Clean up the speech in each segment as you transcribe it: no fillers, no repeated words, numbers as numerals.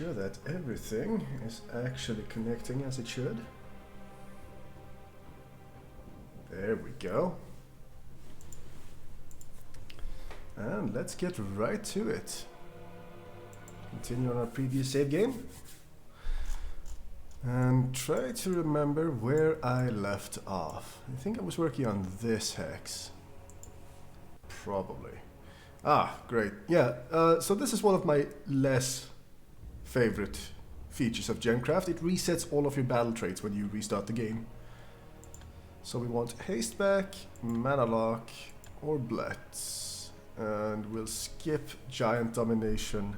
sure that everything is actually connecting as it should. There we go. And let's get right to it. Continue on our previous save game. And try to remember where I left off. I think I was working on this hex. Probably. Ah, great. Yeah, so this is one of my less favorite features of Gemcraft. It resets all of your battle traits when you restart the game. So we want haste back, mana lock, or blitz. And we'll skip giant domination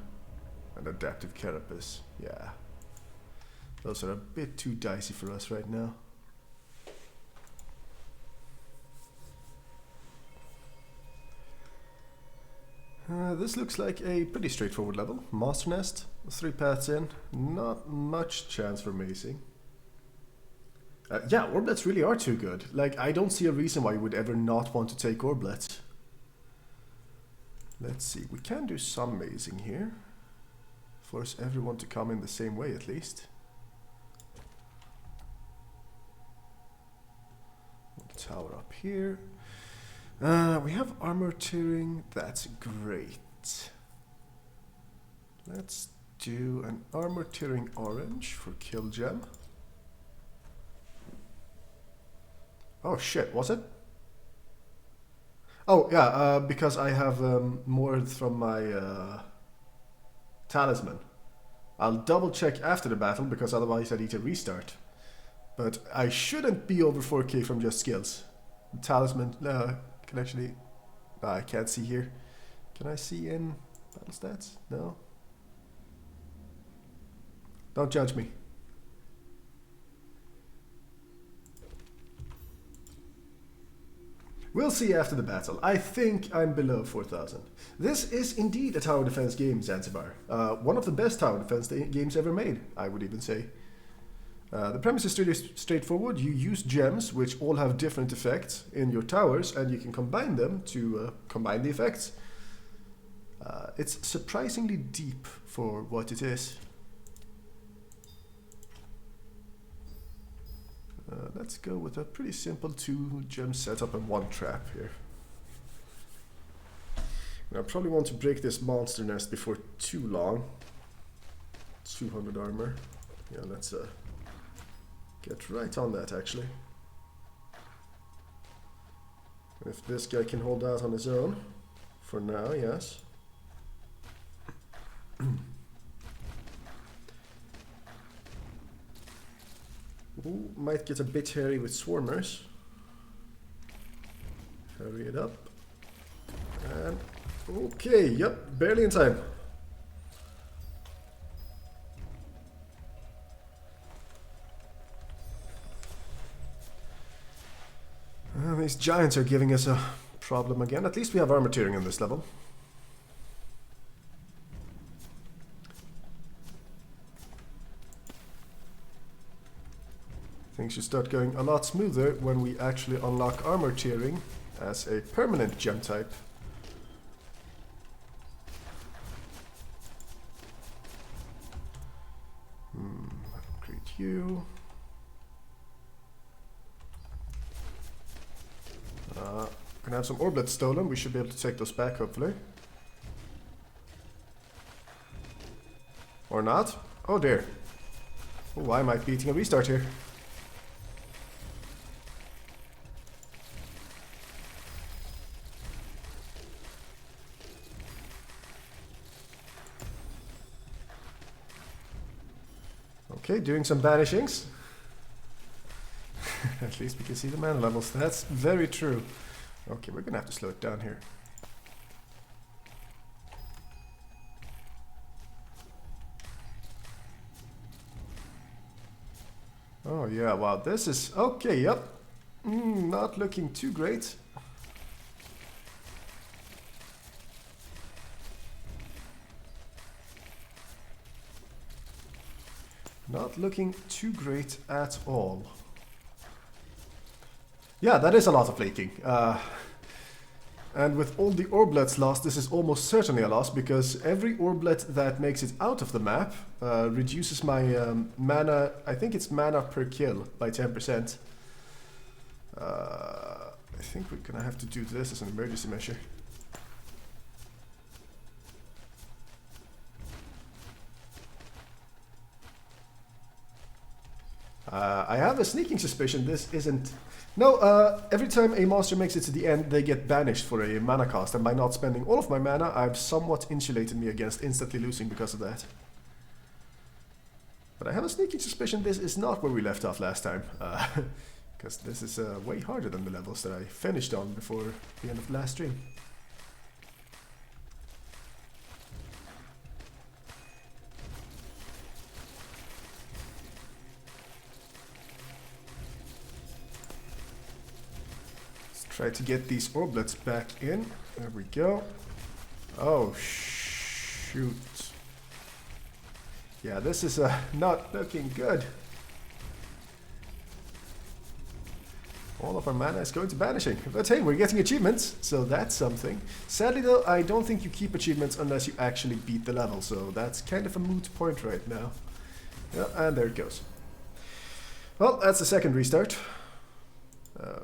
and adaptive carapace. Yeah. Those are a bit too dicey for us right now. This looks like a pretty straightforward level. Master Nest, 3 paths in, not much chance for macing. Yeah, Orblets really are too good. Like, I don't see a reason why you would ever not want to take Orblets. Let's see, we can do some mazing here. Force everyone to come in the same way at least. Tower up here. We have armor tiering. That's great. Let's do an armor tiering orange for kill gem. Oh shit, was it? Oh yeah, because I have more from my talisman. I'll double check after the battle because otherwise I need to restart. But I shouldn't be over 4k from just skills. The talisman, can actually... I can't see here. Can I see in battle stats? No. Don't judge me. We'll see after the battle. I think I'm below 4,000. This is indeed a tower defense game, Zanzibar. One of the best tower defense games ever made, I would even say. The premise is really straightforward. You use gems, which all have different effects in your towers, and you can combine them to combine the effects. It's surprisingly deep for what it is. Let's go with a pretty simple 2 gem setup and 1 trap here. And I probably want to break this monster nest before too long. 200 armor. Yeah, let's get right on that actually. And if this guy can hold out on his own, for now, yes. Ooh, might get a bit hairy with swarmers. Hurry it up. And okay, yep, barely in time. These giants are giving us a problem again. At least we have armor tiering in this level. Things should start going a lot smoother when we actually unlock armor tiering as a permanent gem type. Upgrade you. Gonna have some orblets stolen. We should be able to take those back, hopefully. Or not. Oh dear. Oh, why am I beating a restart here? Okay, doing some banishings. At least we can see the mana levels. That's very true. Okay, we're gonna have to slow it down here. Oh yeah, wow, this is... okay, yep. Not looking too great. Not looking too great at all. Yeah, that is a lot of flaking. And with all the orblets lost, this is almost certainly a loss, because every orblet that makes it out of the map reduces my mana, I think it's mana per kill, by 10%. I think we're gonna have to do this as an emergency measure. I have a sneaking suspicion this isn't... No, every time a monster makes it to the end, they get banished for a mana cost, and by not spending all of my mana, I've somewhat insulated me against instantly losing because of that. But I have a sneaking suspicion this is not where we left off last time, because this is way harder than the levels that I finished on before the end of the last stream. Try to get these orblets back in. There we go. Oh, shoot. Yeah, this is not looking good. All of our mana is going to banishing. But hey, we're getting achievements, so that's something. Sadly though, I don't think you keep achievements unless you actually beat the level, so that's kind of a moot point right now. Yeah, and there it goes. Well, that's the second restart.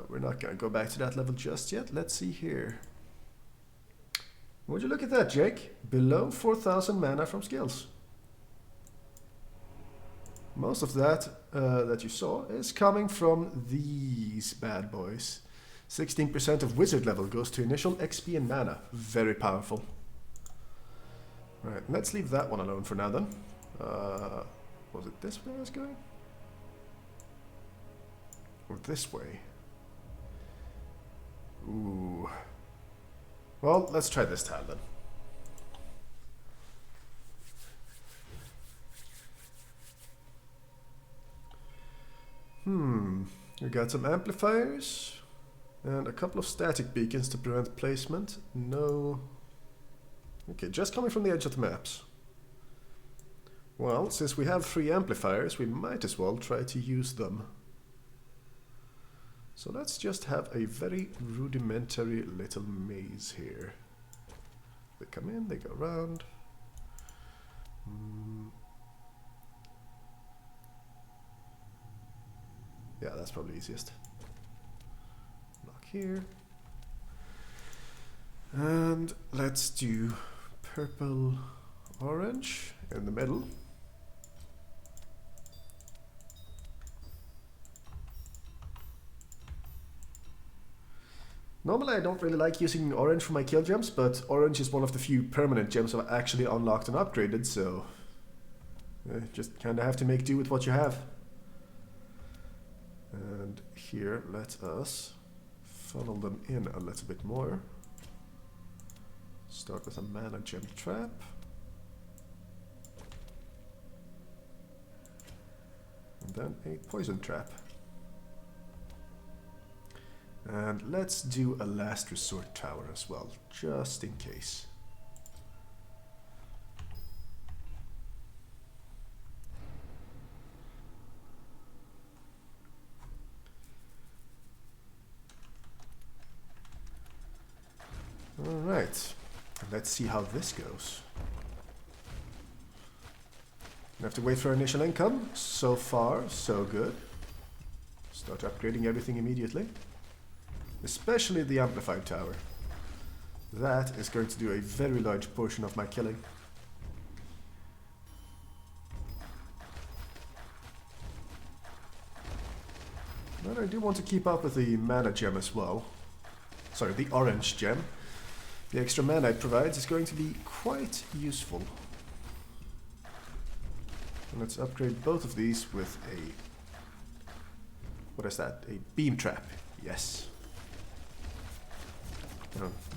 We're not going to go back to that level just yet. Let's see here. Would you look at that, Jake? Below 4,000 mana from skills. Most of that that you saw is coming from these bad boys. 16% of wizard level goes to initial XP and mana. Very powerful. Right, let's leave that one alone for now then. Was it this way I was going? Or this way? Ooh. Well, let's try this tile then. We got some amplifiers and a couple of static beacons to prevent placement. No. Okay, just coming from the edge of the maps. Well, since we have 3 amplifiers, we might as well try to use them. So let's just have a very rudimentary little maze here. They come in, they go around. Yeah, that's probably easiest. Block here. And let's do purple, orange in the middle. Normally I don't really like using orange for my kill gems, but orange is one of the few permanent gems I've actually unlocked and upgraded, so just kinda have to make do with what you have. And here, let us funnel them in a little bit more. Start with a mana gem trap. And then a poison trap. And let's do a last resort tower as well, just in case. Alright, let's see how this goes. We have to wait for initial income. So far, so good. Start upgrading everything immediately. Especially the amplified tower. That is going to do a very large portion of my killing. But I do want to keep up with the mana gem as well. Sorry, the orange gem. The extra mana it provides is going to be quite useful. And let's upgrade both of these with a... what is that? A beam trap. Yes.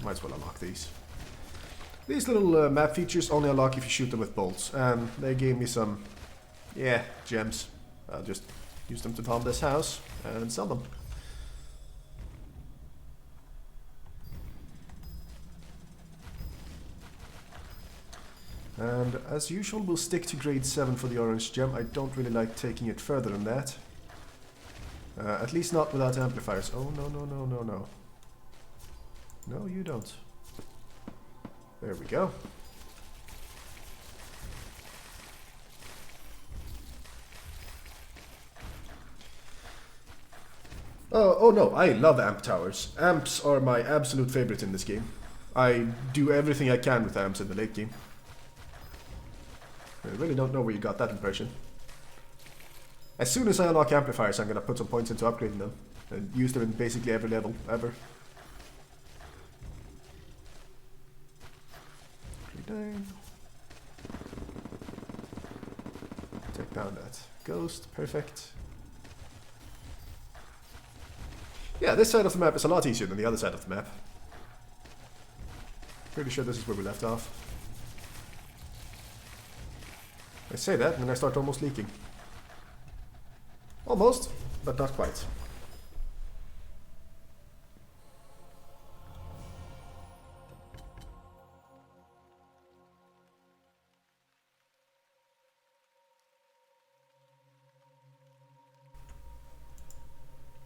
Might as well unlock these. These little map features only unlock if you shoot them with bolts, and they gave me some, yeah, gems. I'll just use them to bomb this house and sell them. And as usual, we'll stick to grade 7 for the orange gem. I don't really like taking it further than that. At least not without amplifiers. Oh, no, no, no, no, no. No, you don't. There we go. Oh no, I love amp towers. Amps are my absolute favorite in this game. I do everything I can with amps in the late game. I really don't know where you got that impression. As soon as I unlock amplifiers, I'm gonna put some points into upgrading them. And use them in basically every level, ever. 39. Take down that ghost, perfect. Yeah, this side of the map is a lot easier than the other side of the map. Pretty sure this is where we left off. I say that and then I start almost leaking. Almost, but not quite.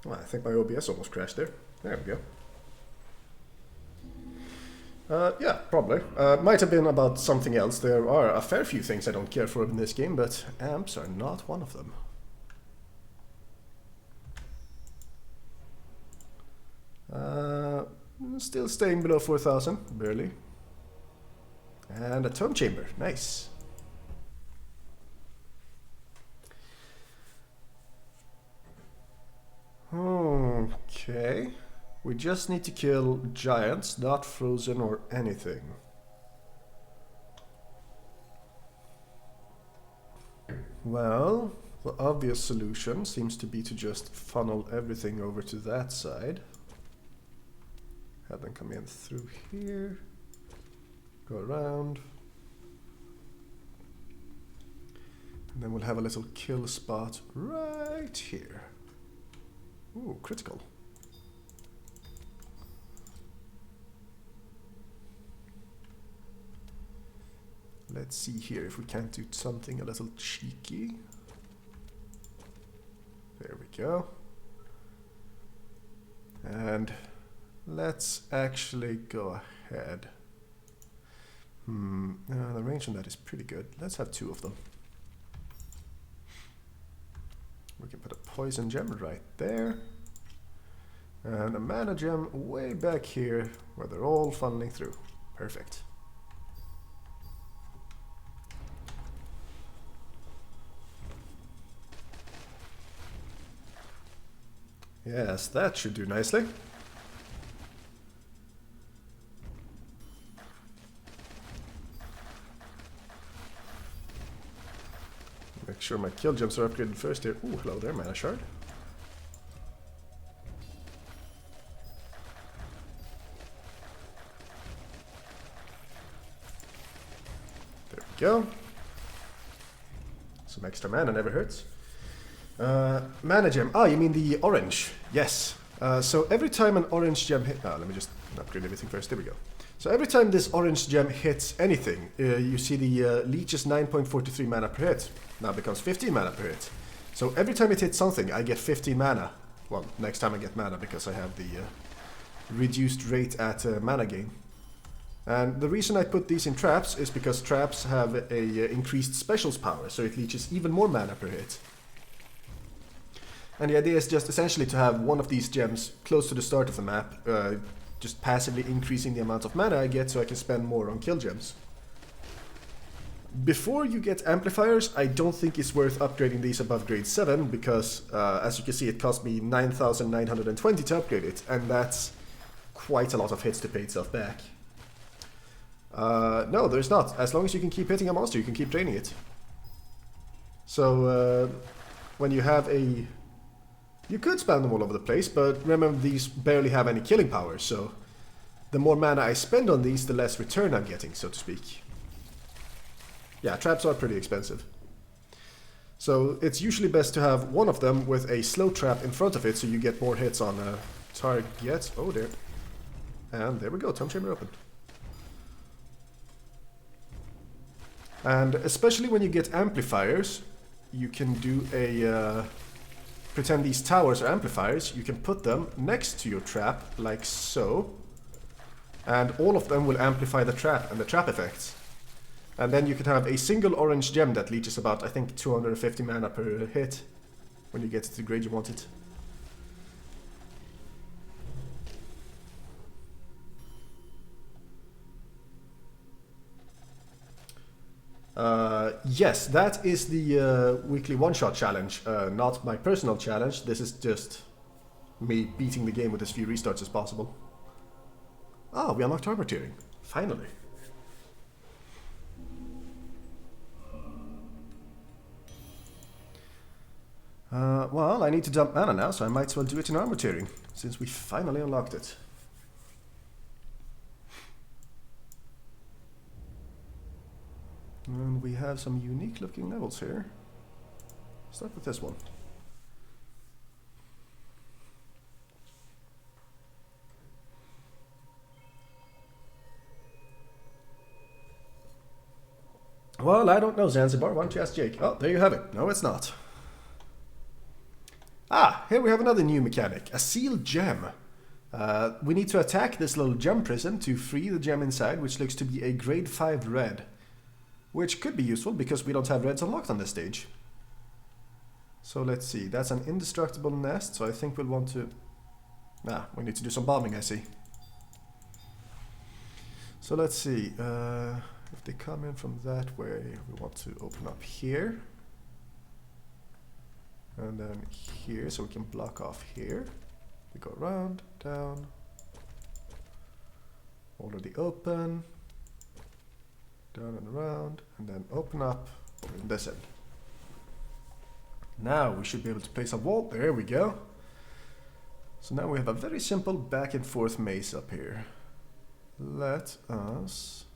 Well, I think my OBS almost crashed there. There we go. Yeah, probably. Might have been about something else. There are a fair few things I don't care for in this game, but amps are not one of them. Still staying below 4,000, barely. And a tome chamber, nice. Okay. We just need to kill giants, not frozen or anything. Well, the obvious solution seems to be to just funnel everything over to that side. Have them come in through here. Go around. And then we'll have a little kill spot right here. Ooh, critical. Let's see here if we can't do something a little cheeky. There we go. And let's actually go ahead. The range on that is pretty good. Let's have two of them. We can put a poison gem right there. And a mana gem way back here where they're all funneling through. Perfect. Yes, that should do nicely. Make sure my kill gems are upgraded first here. Ooh, hello there, mana shard. There we go. Some extra mana never hurts. Mana gem. Ah, you mean the orange? Yes. So every time an orange gem hit... let me just upgrade everything first. There we go. So every time this orange gem hits anything, you see the leech is 9.43 mana per hit. Now it becomes 15 mana per hit. So every time it hits something, I get 15 mana. Well, next time I get mana because I have the reduced rate at mana gain. And the reason I put these in traps is because traps have a increased specials power, so it leeches even more mana per hit. And the idea is just essentially to have one of these gems close to the start of the map, just passively increasing the amount of mana I get so I can spend more on kill gems. Before you get amplifiers, I don't think it's worth upgrading these above grade 7 because, as you can see, it cost me 9,920 to upgrade it, and that's quite a lot of hits to pay itself back. No, there's not. As long as you can keep hitting a monster, you can keep draining it. So, when you have a... You could spam them all over the place, but remember these barely have any killing power, so the more mana I spend on these, the less return I'm getting, so to speak. Yeah, traps are pretty expensive. So it's usually best to have one of them with a slow trap in front of it, so you get more hits on a target. Oh, there. And there we go, Tomb Chamber opened. And especially when you get amplifiers, you can do a... pretend these towers are amplifiers. You can put them next to your trap, like so. And all of them will amplify the trap and the trap effects. And then you can have a single orange gem that leeches about, I think, 250 mana per hit when you get to the grade you want it. Yes, that is the weekly one-shot challenge, not my personal challenge. This is just me beating the game with as few restarts as possible. Ah, we unlocked armor tiering. Finally. Well, I need to dump mana now, so I might as well do it in armor tiering, since we finally unlocked it. And we have some unique looking levels here. Start with this one. Well, I don't know, Zanzibar. Why don't you ask Jake? Oh, there you have it. No, it's not. Ah, here we have another new mechanic. A sealed gem. We need to attack this little gem prison to free the gem inside, which looks to be a grade 5 red. Which could be useful because we don't have reds unlocked on this stage. So let's see. That's an indestructible nest, so I think we'll want to... Ah, we need to do some bombing, I see. So let's see. If they come in from that way, we want to open up here. And then here, so we can block off here. We go around, down. Already open. Down and around, and then open up on this end. Now we should be able to place a wall. There we go. So now we have a very simple back and forth maze up here. Let us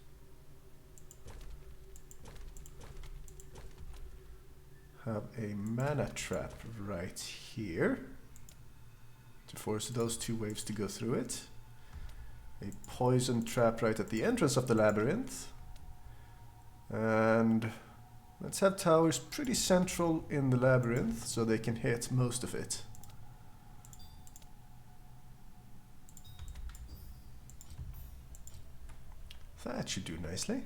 have a mana trap right here to force those two waves to go through it. A poison trap right at the entrance of the labyrinth. And let's have towers pretty central in the labyrinth so they can hit most of it. That should do nicely.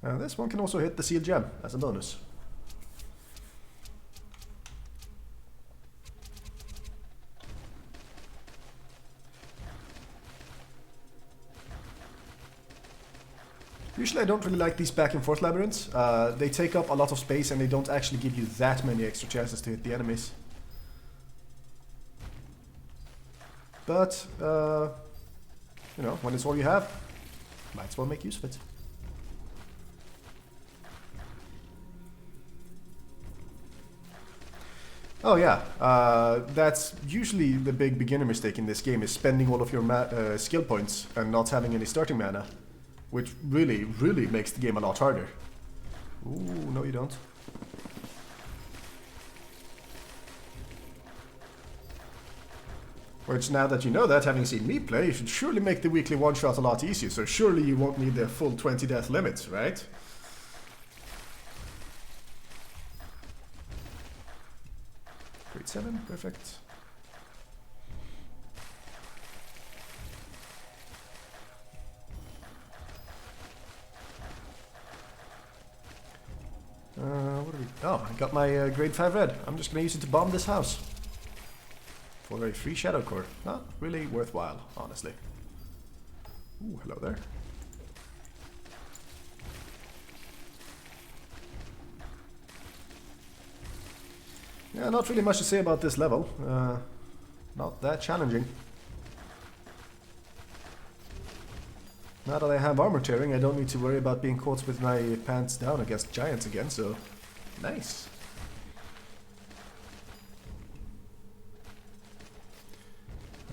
And this one can also hit the sealed gem as a bonus. Usually I don't really like these back and forth labyrinths. They take up a lot of space and they don't actually give you that many extra chances to hit the enemies. But, you know, when it's all you have, might as well make use of it. Oh yeah, that's usually the big beginner mistake in this game, is spending all of your skill points and not having any starting mana. Which really, really makes the game a lot harder. Ooh, no you don't. Which, now that you know that, having seen me play, you should surely make the weekly one-shot a lot easier, so surely you won't need the full 20 death limit, right? Grade 7, perfect. What do we... Oh, I got my grade 5 red. I'm just gonna use it to bomb this house. For a free shadow core. Not really worthwhile, honestly. Ooh, hello there. Yeah, not really much to say about this level. Not that challenging. Now that I have armor tearing, I don't need to worry about being caught with my pants down against giants again, so nice.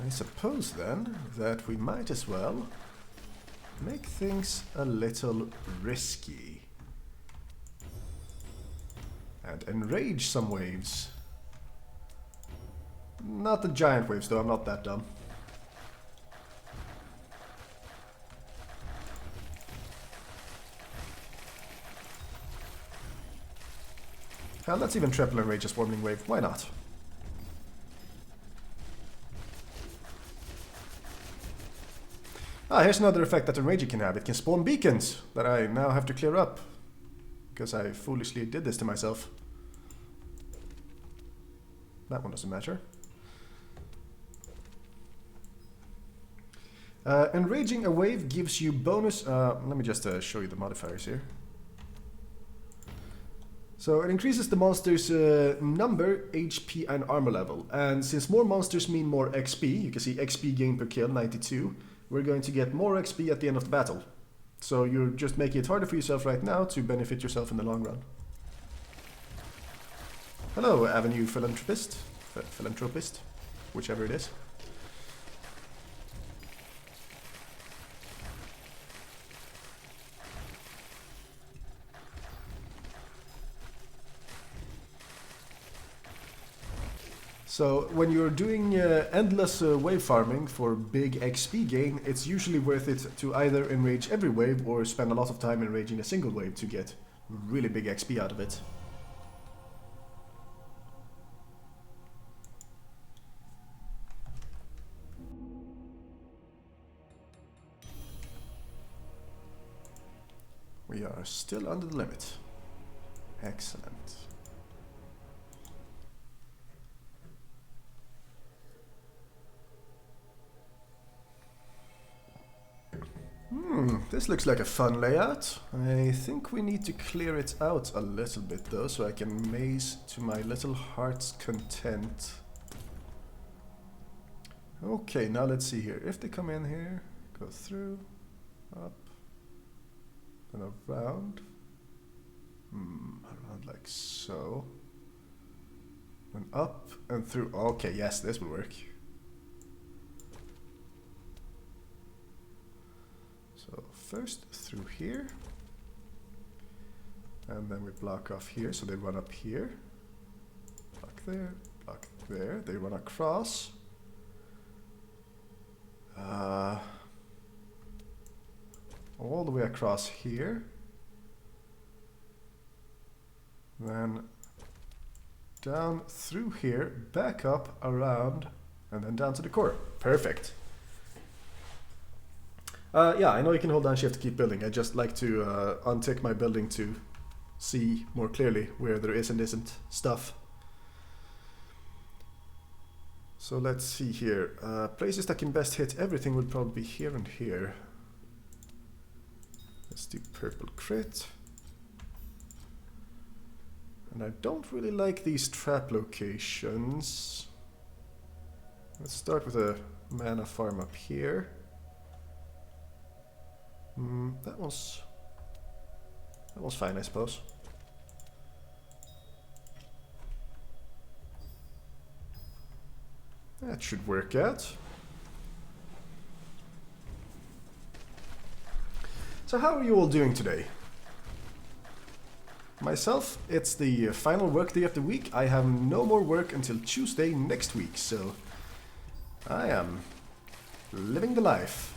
I suppose then that we might as well make things a little risky. And enrage some waves. Not the giant waves though, I'm not that dumb. Let's even triple enrage a swarming wave, why not? Ah, here's another effect that Enraging can have. It can spawn beacons that I now have to clear up. Because I foolishly did this to myself. That one doesn't matter. Enraging a wave gives you bonus... let me just show you the modifiers here. So it increases the monster's number, HP and armor level. And since more monsters mean more XP, you can see XP gain per kill, 92. We're going to get more XP at the end of the battle. So you're just making it harder for yourself right now to benefit yourself in the long run. Hello, Avenue Philanthropist. Philanthropist, whichever it is. So when you're doing endless wave farming for big XP gain, it's usually worth it to either enrage every wave or spend a lot of time enraging a single wave to get really big XP out of it. We are still under the limit. Excellent. This looks like a fun layout. I think we need to clear it out a little bit though, so I can maze to my little heart's content. Okay, now let's see here. If they come in here, go through, up, and around. Around like so. And up and through. Okay, yes, this will work. So first through here, and then we block off here, so they run up here, block there, they run across, all the way across here, then down through here, back up, around, and then down to the core. Perfect. Yeah, I know you can hold down shift to keep building. I just like to untick my building to see more clearly where there is and isn't stuff. So let's see here. Places that can best hit everything would probably be here and here. Let's do purple crit. And I don't really like these trap locations. Let's start with a mana farm up here. That was fine, I suppose. That should work out. So how are you all doing today? Myself, it's the final work day of the week. I have no more work until Tuesday next week, so I am living the life.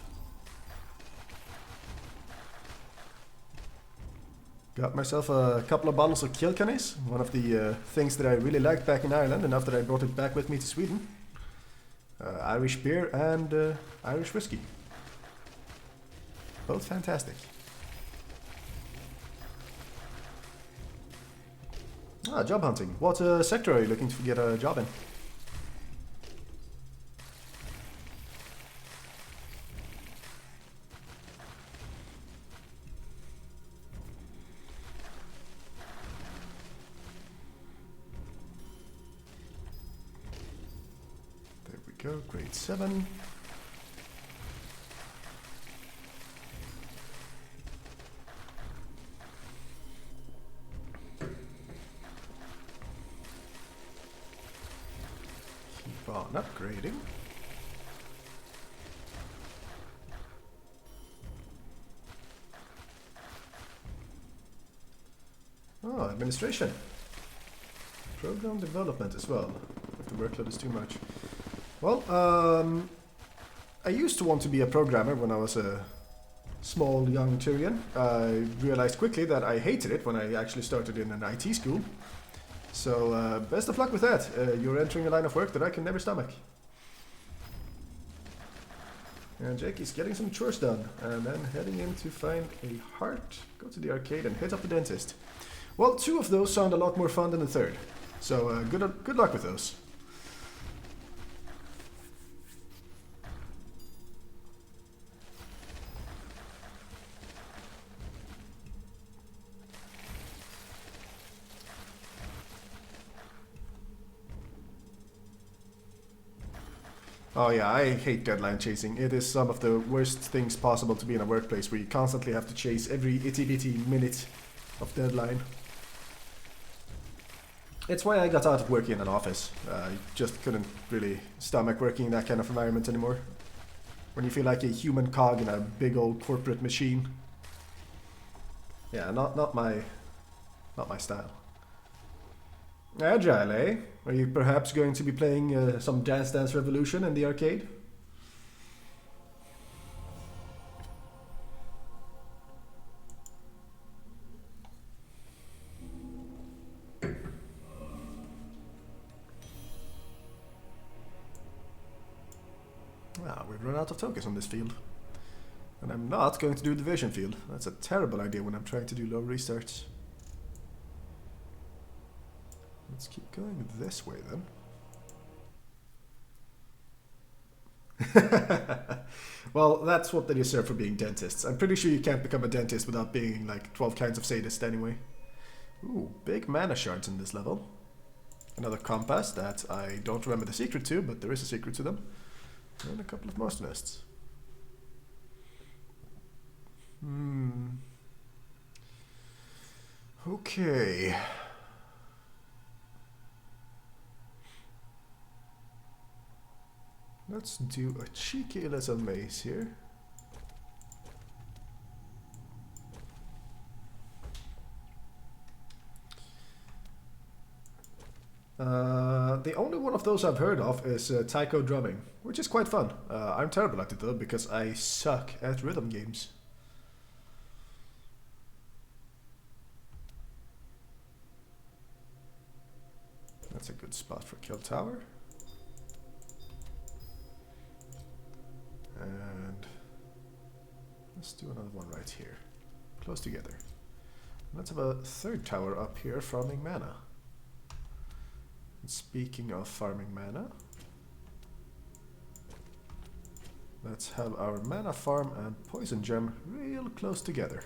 Got myself a couple of bottles of Kilkenny's, one of the things that I really liked back in Ireland, and after I brought it back with me to Sweden. Irish beer and Irish whiskey. Both fantastic. Ah, job hunting. What sector are you looking to get a job in? Go, grade 7. Keep on upgrading. Oh, administration. Program development as well, if the workload is too much. Well, I used to want to be a programmer when I was a small young Tyrian. I realized quickly that I hated it when I actually started in an IT school. So best of luck with that. You're entering a line of work that I can never stomach. And Jake is getting some chores done, and then heading in to find a heart, go to the arcade, and hit up the dentist. Well, 2 of those sound a lot more fun than the third, so good luck with those. Oh yeah, I hate deadline chasing. It is some of the worst things possible to be in a workplace where you constantly have to chase every itty-bitty minute of deadline. It's why I got out of working in an office. I just couldn't really stomach working in that kind of environment anymore. When you feel like a human cog in a big old corporate machine. Yeah, not my style. Agile, eh? Are you perhaps going to be playing some Dance Dance Revolution in the arcade? Ah, we've run out of tokens on this field. And I'm not going to do the vision field. That's a terrible idea when I'm trying to do low restarts. Let's keep going this way then. Well, that's what they deserve for being dentists. I'm pretty sure you can't become a dentist without being like 12 kinds of sadist anyway. Ooh, big mana shards in this level. Another compass that I don't remember the secret to, but there is a secret to them. And a couple of monster nests. Okay. Let's do a cheeky little maze here. The only one of those I've heard of is taiko drumming, which is quite fun. I'm terrible at it though, because I suck at rhythm games. That's a good spot for kill tower. And let's do another one right here, close together. Let's have a third tower up here farming mana. And speaking of farming mana, let's have our mana farm and poison gem real close together.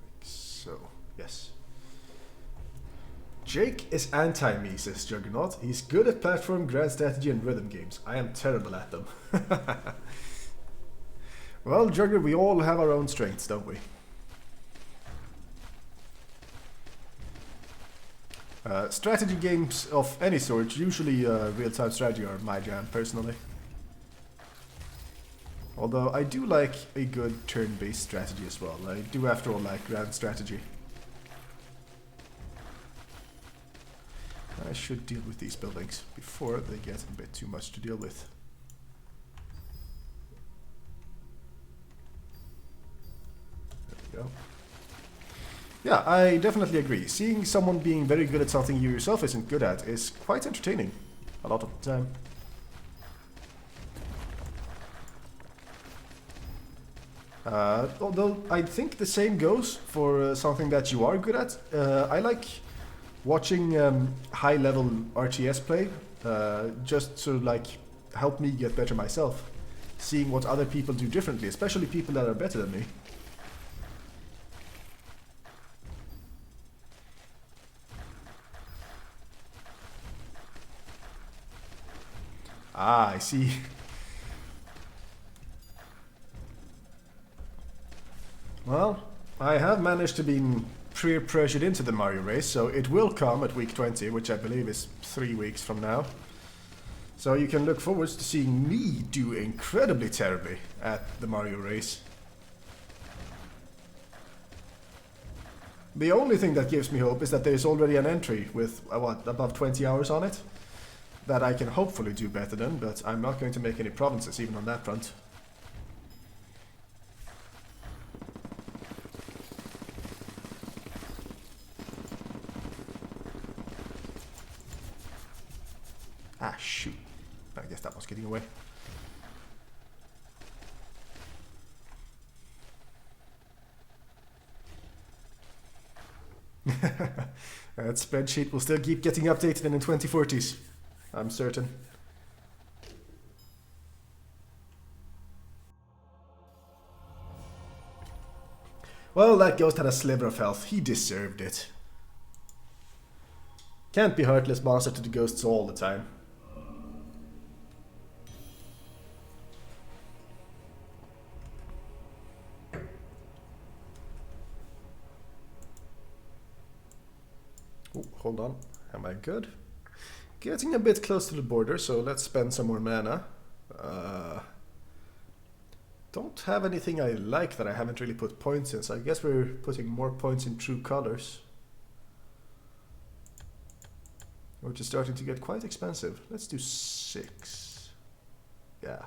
Like so. Yes. Jake is anti-me, says Juggernaut. He's good at platform, grand strategy, and rhythm games. I am terrible at them. Well, Jugger, we all have our own strengths, don't we? Strategy games of any sort, usually real-time strategy, are my jam, personally. Although I do like a good turn-based strategy as well. I do, after all, like grand strategy. I should deal with these buildings before they get a bit too much to deal with. There we go. Yeah, I definitely agree. Seeing someone being very good at something you yourself isn't good at is quite entertaining a lot of the time. Although I think the same goes for something that you are good at. I like watching high-level RTS play, just to like help me get better myself. Seeing what other people do differently, especially people that are better than me. Ah, I see. Well, I have managed to be peer-pressured into the Mario race, so it will come at week 20, which I believe is 3 weeks from now. So you can look forward to seeing me do incredibly terribly at the Mario race. The only thing that gives me hope is that there's already an entry with, what, above 20 hours on it? That I can hopefully do better than, but I'm not going to make any promises even on that front. shooting away. That spreadsheet will still keep getting updated in the 2040s, I'm certain. Well, that ghost had a sliver of health. He deserved it. Can't be heartless monster to the ghosts all the time. Oh, hold on. Am I good? Getting a bit close to the border, so let's spend some more mana. Don't have anything I like that I haven't really put points in, so I guess we're putting more points in true colors. Which is starting to get quite expensive. Let's do 6. Yeah.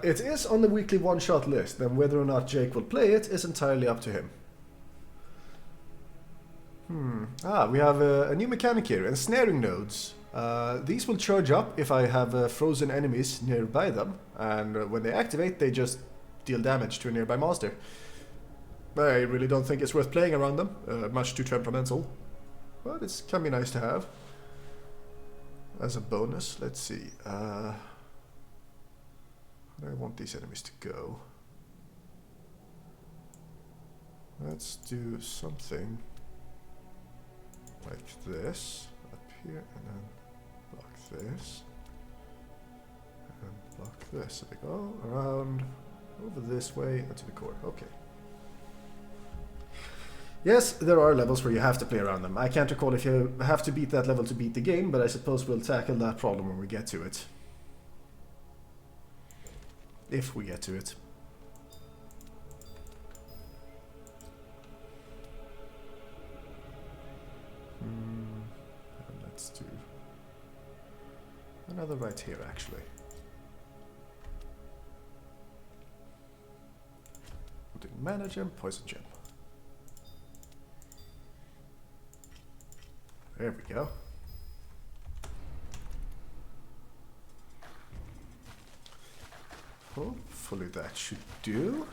It is on the weekly one-shot list, and whether or not Jake will play it is entirely up to him. We have a new mechanic here, ensnaring nodes. These will charge up if I have frozen enemies nearby them, and when they activate, they just deal damage to a nearby monster. I really don't think it's worth playing around them, much too temperamental, but it's can be nice to have. As a bonus, let's see. Where do I want these enemies to go? Let's do something like this up here, and then block this, and block this. So they go around over this way and to the core. Okay. Yes, there are levels where you have to play around them. I can't recall if you have to beat that level to beat the game, but I suppose we'll tackle that problem when we get to it. If we get to it. And let's do another right here, actually. We'll do mana gem, poison gem. There we go. Hopefully that should do.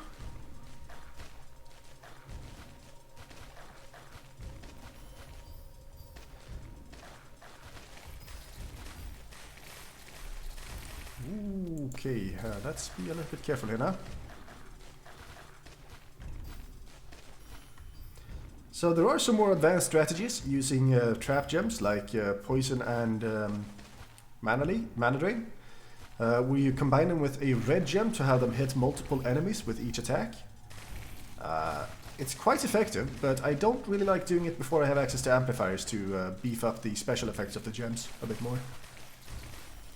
Okay, let's be a little bit careful here now. So there are some more advanced strategies using trap gems like poison and mana drain. Where you combine them with a red gem to have them hit multiple enemies with each attack. It's quite effective, but I don't really like doing it before I have access to amplifiers to beef up the special effects of the gems a bit more.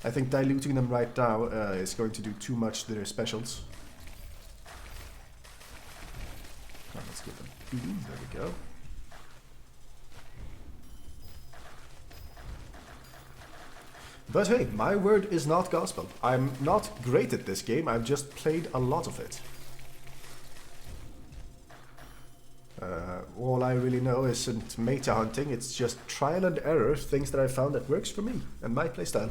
I think diluting them right now is going to do too much to their specials. Oh, let's give them beam, there we go. But hey, my word is not gospel. I'm not great at this game, I've just played a lot of it. All I really know isn't meta hunting, it's just trial and error, things that I found that works for me and my playstyle.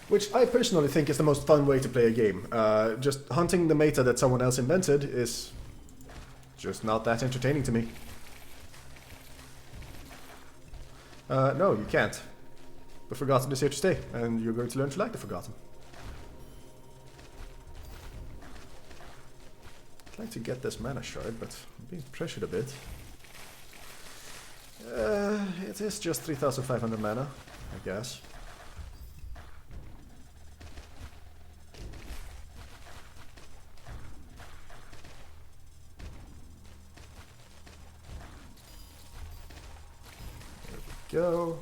Which I personally think is the most fun way to play a game. Just hunting the meta that someone else invented is just not that entertaining to me. No, you can't. The Forgotten is here to stay, and you're going to learn to like the Forgotten. I'd like to get this mana shard, but I'm being pressured a bit. It is just 3,500 mana, I guess. Go.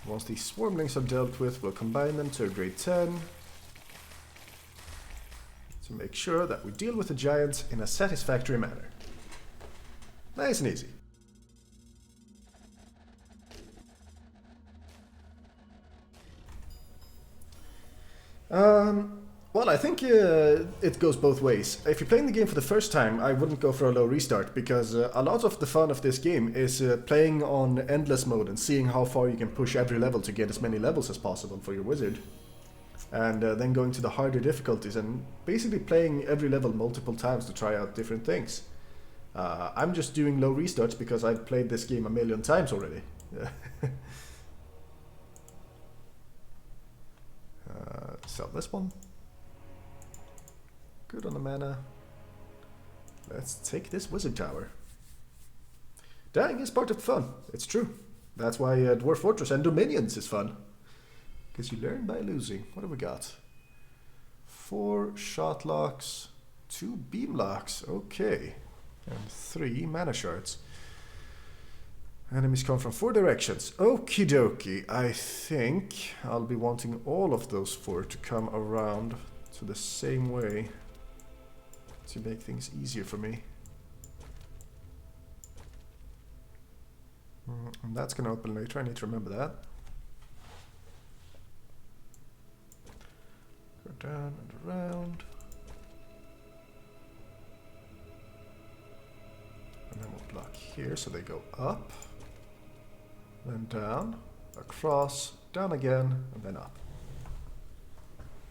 Once these swarmlings are dealt with, we'll combine them to a grade 10 to make sure that we deal with the giants in a satisfactory manner. Nice and easy. Well, I think it goes both ways. If you're playing the game for the first time, I wouldn't go for a low restart, because a lot of the fun of this game is playing on endless mode and seeing how far you can push every level to get as many levels as possible for your wizard. And then going to the harder difficulties and basically playing every level multiple times to try out different things. I'm just doing low restarts because I've played this game a million times already. Sell this one. Good on the mana. Let's take this wizard tower. Dying is part of the fun. It's true. That's why Dwarf Fortress and Dominions is fun. Because you learn by losing. What have we got? 4 shot locks, 2 beam locks. Okay. And 3 mana shards. Enemies come from 4 directions. Okie dokie. I think I'll be wanting all of those 4 to come around to the same way to make things easier for me. And that's going to open later. I need to remember that. Go down and around. And then we'll block here so they go up. Then down, across, down again, and then up.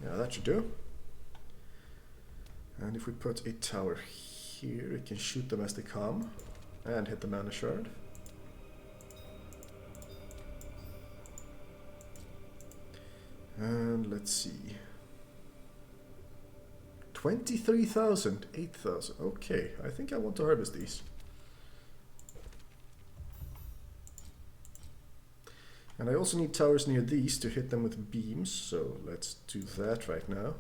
Yeah, that should do. And if we put a tower here, it can shoot them as they come and hit the mana shard. And let's see. 23,000, 8,000. Okay, I think I want to harvest these. And I also need towers near these to hit them with beams, so let's do that right now.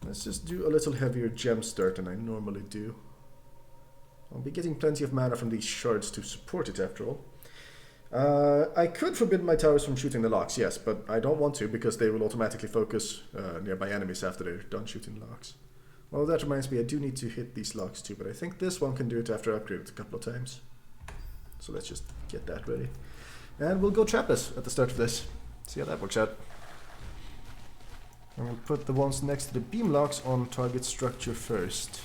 Let's just do a little heavier gem start than I normally do. I'll be getting plenty of mana from these shards to support it after all. I could forbid my towers from shooting the locks, yes, but I don't want to because they will automatically focus nearby enemies after they're done shooting locks. Well, that reminds me, I do need to hit these locks too, but I think this one can do it after I upgrade it a couple of times. So let's just get that ready. And we'll go trapless at the start of this. See how that works out. And we'll put the ones next to the beam locks on target structure first.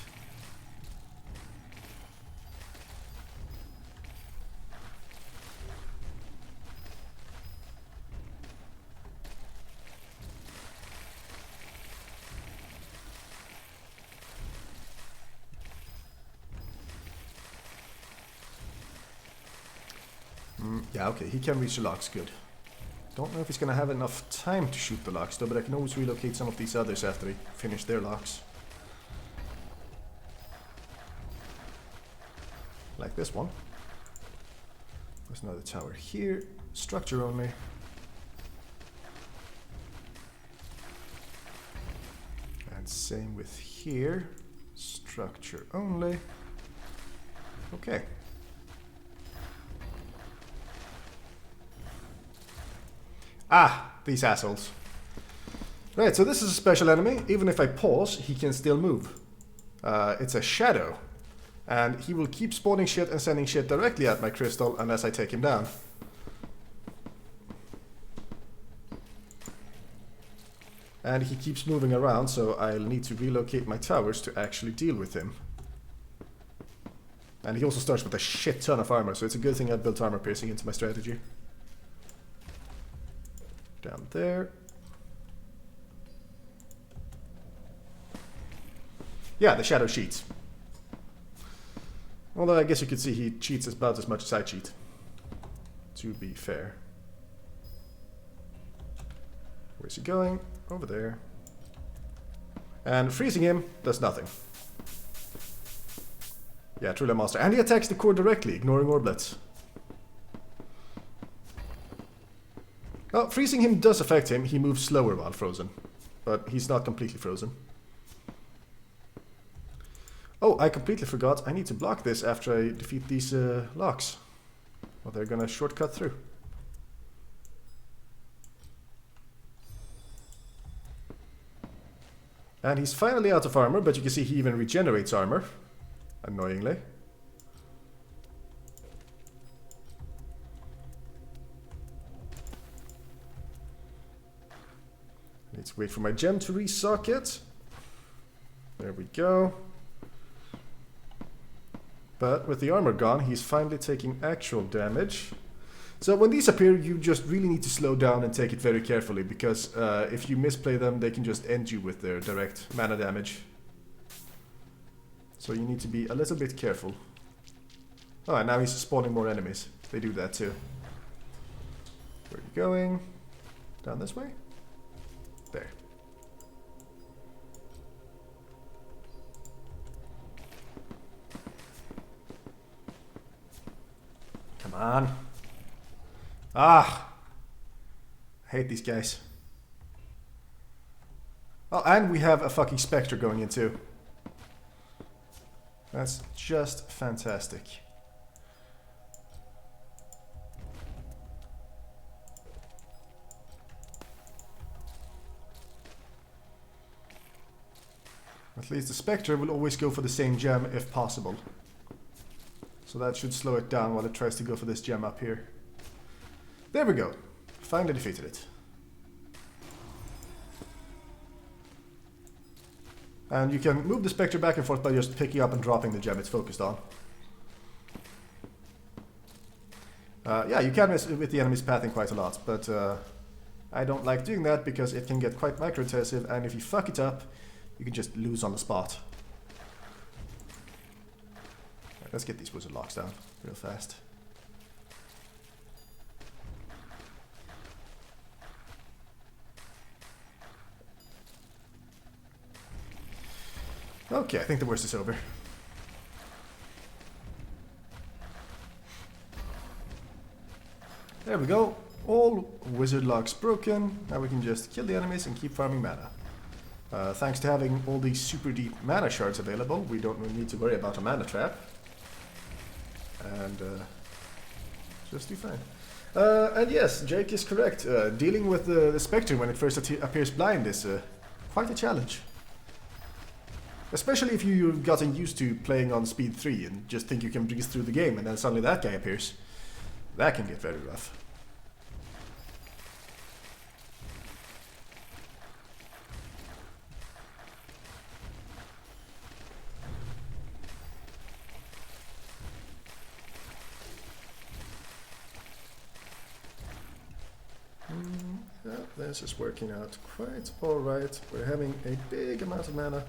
Yeah, okay, he can reach the locks, good. Don't know if he's gonna have enough time to shoot the locks though, but I can always relocate some of these others after they finish their locks. Like this one. There's another tower here, structure only. And same with here, structure only. Okay. Ah, these assholes. Right, so this is a special enemy. Even if I pause, he can still move. It's a shadow. And he will keep spawning shit and sending shit directly at my crystal unless I take him down. And he keeps moving around, so I'll need to relocate my towers to actually deal with him. And he also starts with a shit ton of armor, so it's a good thing I built armor piercing into my strategy. Down there. Yeah, the shadow cheats. Although I guess you could see he cheats about as much as I cheat. To be fair. Where's he going? Over there. And freezing him does nothing. Yeah, truly a monster. And he attacks the core directly, ignoring orblets. Well, freezing him does affect him. He moves slower while frozen. But he's not completely frozen. Oh, I completely forgot. I need to block this after I defeat these locks. Well, they're gonna shortcut through. And he's finally out of armor, but you can see he even regenerates armor. Annoyingly. Need to wait for my gem to resocket. There we go. But with the armor gone, he's finally taking actual damage. So when these appear, you just really need to slow down and take it very carefully, because if you misplay them, they can just end you with their direct mana damage. So you need to be a little bit careful. Oh, and now he's spawning more enemies. They do that too. Where are you going? Down this way? There. Come on. Ah! I hate these guys. Oh, and we have a fucking Spectre going in too. That's just fantastic. At least the Spectre will always go for the same gem if possible. So that should slow it down while it tries to go for this gem up here. There we go. Finally defeated it. And you can move the Spectre back and forth by just picking up and dropping the gem it's focused on. Yeah, you can mess with the enemy's pathing quite a lot, but I don't like doing that because it can get quite micro-intensive, and if you fuck it up, you can just lose on the spot. Right, let's get these wizard locks down real fast. Okay, I think the worst is over. There we go. All wizard locks broken. Now we can just kill the enemies and keep farming mana. Thanks to having all these super deep mana shards available, we don't really need to worry about a mana trap. And just do fine. And yes, Jake is correct. Dealing with the Spectre when it first appears blind is quite a challenge. Especially if you've gotten used to playing on speed 3 and just think you can breeze through the game, and then suddenly that guy appears. That can get very rough. Yeah, this is working out quite alright. We're having a big amount of mana.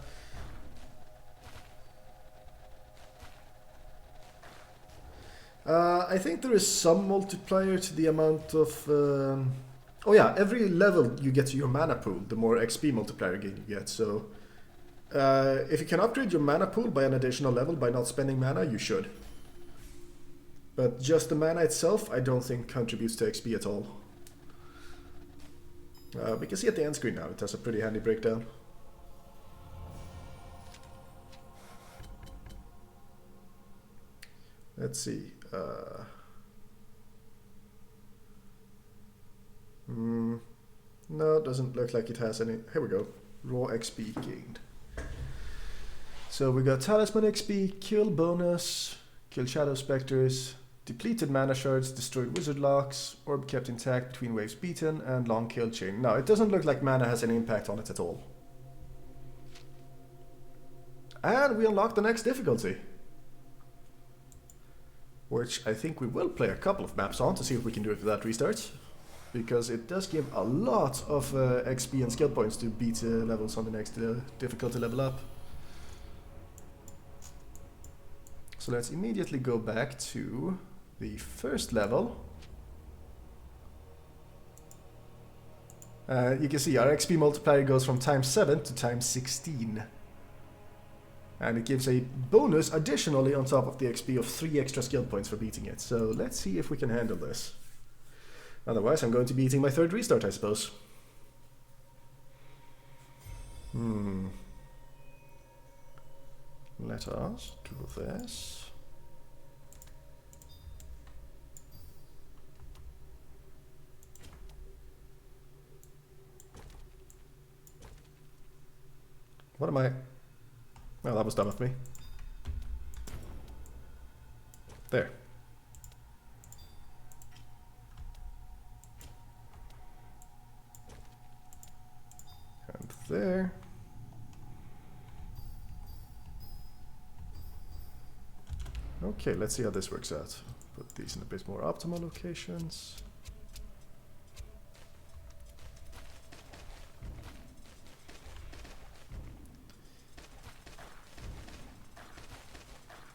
I think there is some multiplier to the amount of... oh yeah, every level you get to your mana pool, the more XP multiplier gain you get. So if you can upgrade your mana pool by an additional level by not spending mana, you should. But just the mana itself, I don't think contributes to XP at all. We can see at the end screen now, it has a pretty handy breakdown. Let's see. No, it doesn't look like it has any. Here we go. Raw XP gained. So we got Talisman XP, kill bonus, kill Shadow Spectres, depleted mana shards, destroyed wizard locks, orb kept intact between waves beaten, and long kill chain. No, it doesn't look like mana has any impact on it at all. And we unlock the next difficulty, which I think we will play a couple of maps on to see if we can do it without restarts, because it does give a lot of XP and skill points to beat levels on the next difficulty level up. So let's immediately go back to the first level. You can see our XP multiplier goes from times 7 to times 16. And it gives a bonus additionally on top of the XP of 3 extra skill points for beating it. So let's see if we can handle this. Otherwise I'm going to be eating my third restart, I suppose. Let us do this. What am I? Well, that was dumb of me. There. And there. Okay, let's see how this works out. Put these in a bit more optimal locations.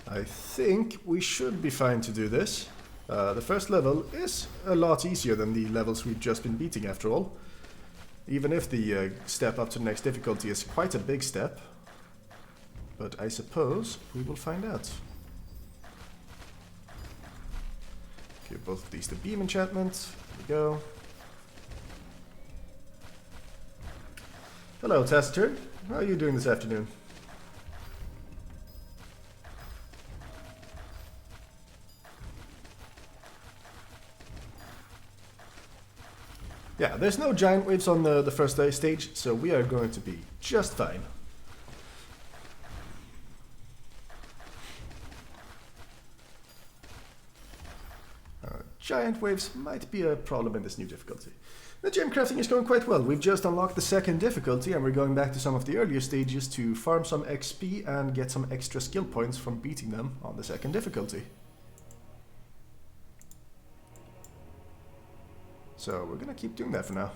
I think we should be fine to do this. The first level is a lot easier than the levels we've just been beating after all. Even if the step up to the next difficulty is quite a big step. But I suppose we will find out. Give both of these the beam enchantment. There we go. Hello, Taciturn. How are you doing this afternoon? Yeah, there's no giant waves on the first stage, so we are going to be just fine. Giant waves might be a problem in this new difficulty. The gemcrafting is going quite well. We've just unlocked the second difficulty and we're going back to some of the earlier stages to farm some XP and get some extra skill points from beating them on the second difficulty. So we're gonna keep doing that for now.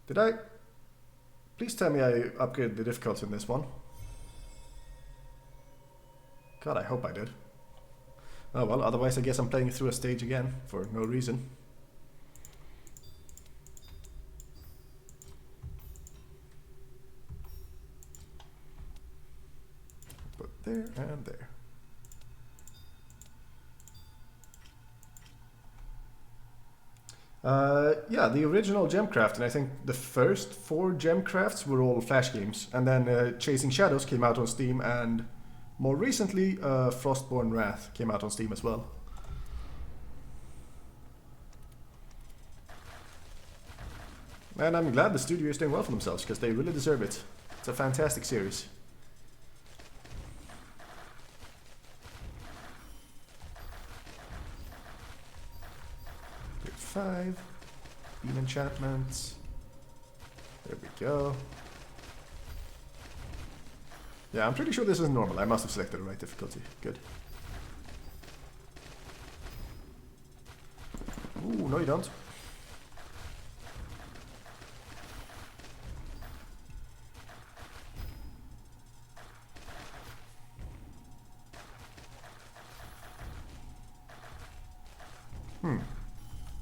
Did I? Please tell me I upgraded the difficulty in this one. God, I hope I did. Oh well, otherwise I guess I'm playing through a stage again, for no reason. Put there and there. Yeah, the original Gemcraft, and I think the first 4 Gemcrafts were all Flash games, and then Chasing Shadows came out on Steam, and more recently, Frostborn Wrath came out on Steam as well. And I'm glad the studio is doing well for themselves, because they really deserve it. It's a fantastic series. Grade 5. Beam enchantments. There we go. Yeah, I'm pretty sure this is normal. I must have selected the right difficulty. Good. Ooh, no you don't.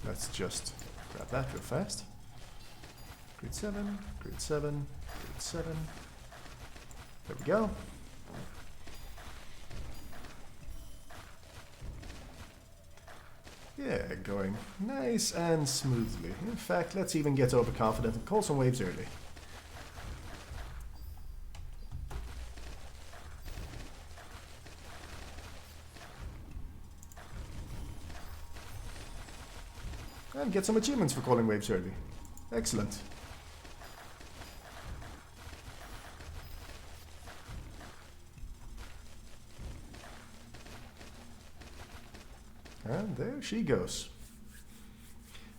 Let's just grab that real fast. Grade 7, grade 7, grade 7. There we go. Yeah, going nice and smoothly. In fact, let's even get overconfident and call some waves early. And get some achievements for calling waves early. Excellent. And there she goes.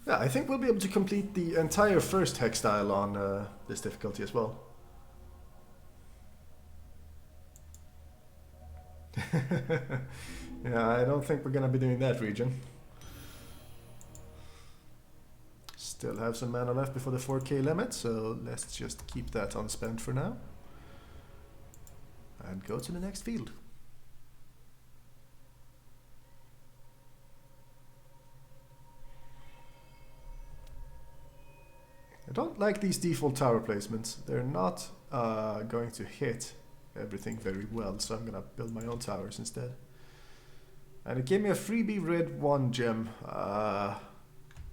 Yeah, I think we'll be able to complete the entire first hex tile on this difficulty as well. Yeah, I don't think we're gonna be doing that region. Still have some mana left before the 4K limit, so let's just keep that unspent for now. And go to the next field. I don't like these default tower placements. They're not going to hit everything very well, so I'm gonna build my own towers instead. And it gave me a freebie red 1 gem.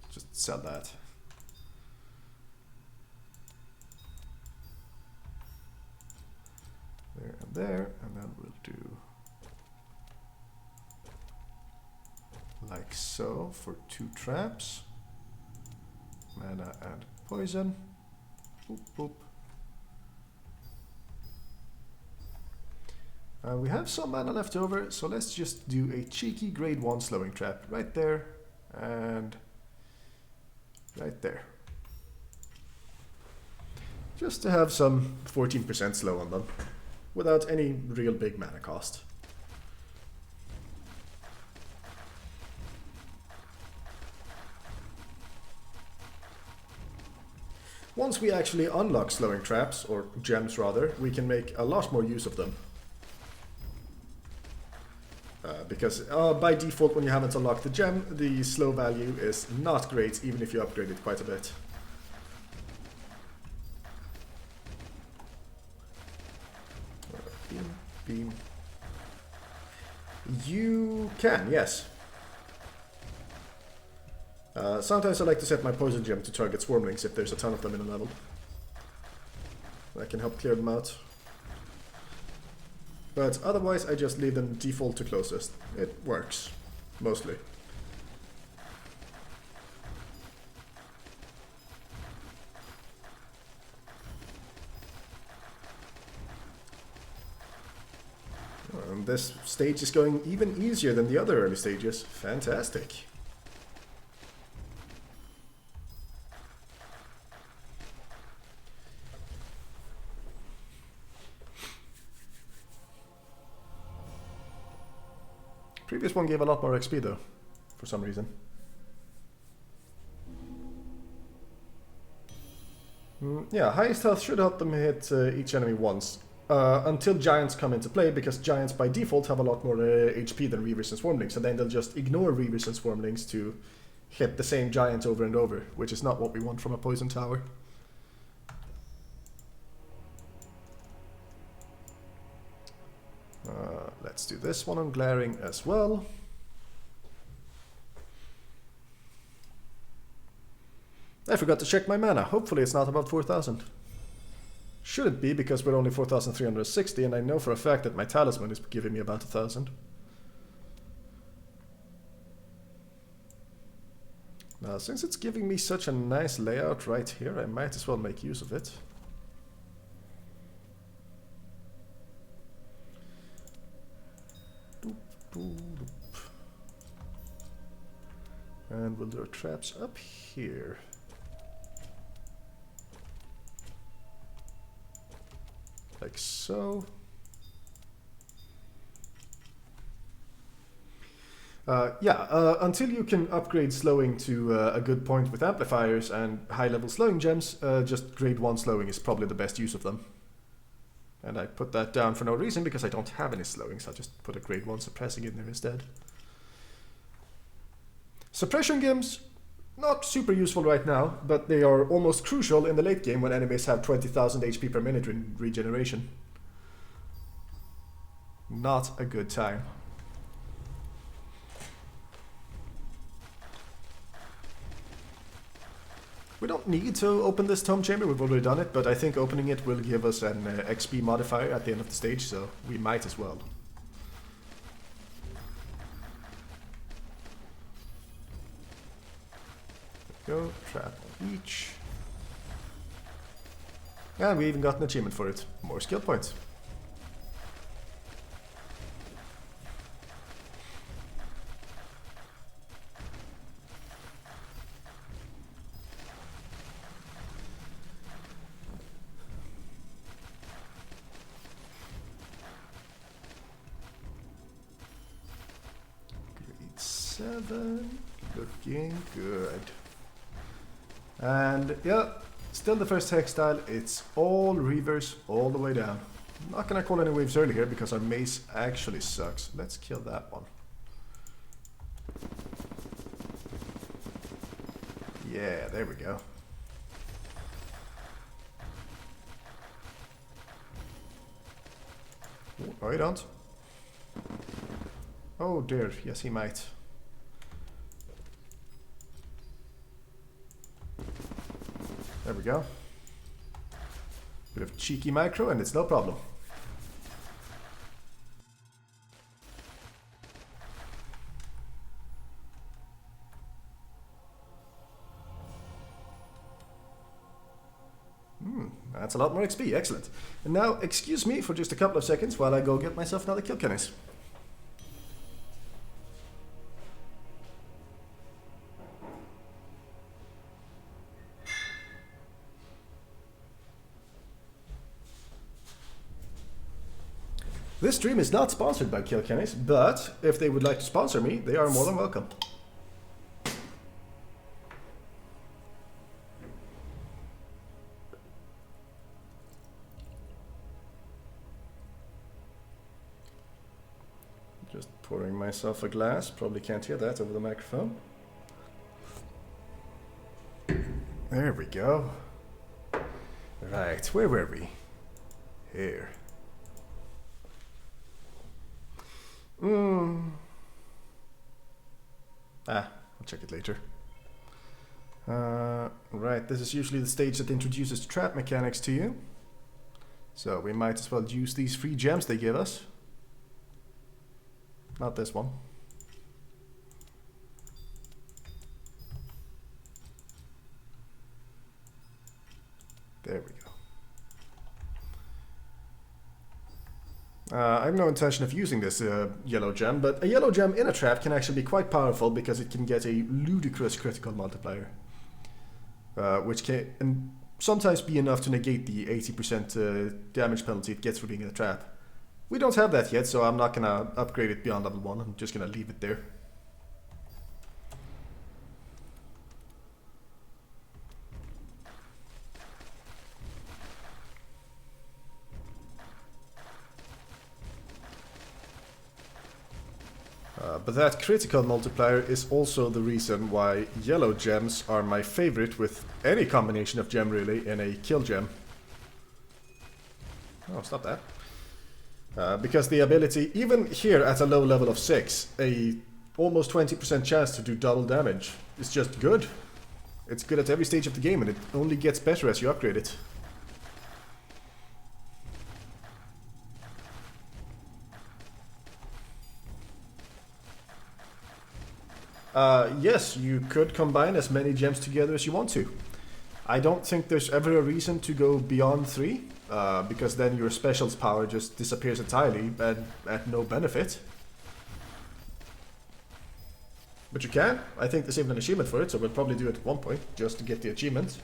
Just sell that. There, and then we'll do like so for 2 traps. Mana and poison. Boop, boop. We have some mana left over, so let's just do a cheeky grade 1 slowing trap right there and right there. Just to have some 14% slow on them without any real big mana cost. Once we actually unlock slowing traps, or gems rather, we can make a lot more use of them. Because by default, when you haven't unlocked the gem, the slow value is not great, even if you upgrade it quite a bit. Beam. You can, yes. Sometimes I like to set my poison gem to target swarmlings if there's a ton of them in a level. That can help clear them out. But otherwise I just leave them default to closest. It works, mostly. And this stage is going even easier than the other early stages. Fantastic. Previous one gave a lot more XP though, for some reason. Yeah, highest health should help them hit each enemy once. Until giants come into play, because giants by default have a lot more HP than reavers and swarmlings, and then they'll just ignore reavers and swarmlings to hit the same giant over and over, which is not what we want from a poison tower. Let's do this one on glaring as well. I forgot to check my mana. Hopefully it's not about 4,000. Shouldn't be, because we're only 4,360, and I know for a fact that my talisman is giving me about 1,000. Now, since it's giving me such a nice layout right here, I might as well make use of it. And we'll do our traps up here. Like so. Until you can upgrade slowing to a good point with amplifiers and high-level slowing gems, just grade 1 slowing is probably the best use of them. And I put that down for no reason, because I don't have any slowing, so I just put a grade 1 suppressing in there instead. Suppression gems, not super useful right now, but they are almost crucial in the late game when enemies have 20,000 HP per minute in regeneration. Not a good time. We don't need to open this Tome Chamber, we've already done it, but I think opening it will give us an XP modifier at the end of the stage, so we might as well. Go, trap on each. And we even got an achievement for it. More skill points. Grade 7. Looking good. And yeah, still the first hex style, it's all reavers all the way down. I'm not gonna call any waves early here because our mace actually sucks. Let's kill that one. Yeah, there we go. Oh, you don't? Oh dear, yes he might. There we go. Bit of cheeky micro and it's no problem. That's a lot more XP, excellent. And now, excuse me for just a couple of seconds while I go get myself another Kilkennis. This stream is not sponsored by Kilkennis, but if they would like to sponsor me, they are more than welcome. Just pouring myself a glass, probably can't hear that over the microphone. There we go. Right, where were we? Here. I'll check it later. Right, this is usually the stage that introduces trap mechanics to you. So we might as well use these free gems they give us. Not this one. There we go. I have no intention of using this yellow gem, but a yellow gem in a trap can actually be quite powerful because it can get a ludicrous critical multiplier. Which can sometimes be enough to negate the 80% damage penalty it gets for being in a trap. We don't have that yet, so I'm not gonna upgrade it beyond level 1, I'm just gonna leave it there. But that critical multiplier is also the reason why yellow gems are my favorite with any combination of gem really in a kill gem. Oh, stop that. Because the ability, even here at a low level of 6, a almost 20% chance to do double damage is just good. It's good at every stage of the game and it only gets better as you upgrade it. Yes, you could combine as many gems together as you want to. I don't think there's ever a reason to go beyond 3, because then your special's power just disappears entirely and at no benefit. But you can. I think there's even an achievement for it, so we'll probably do it at one point, just to get the achievement.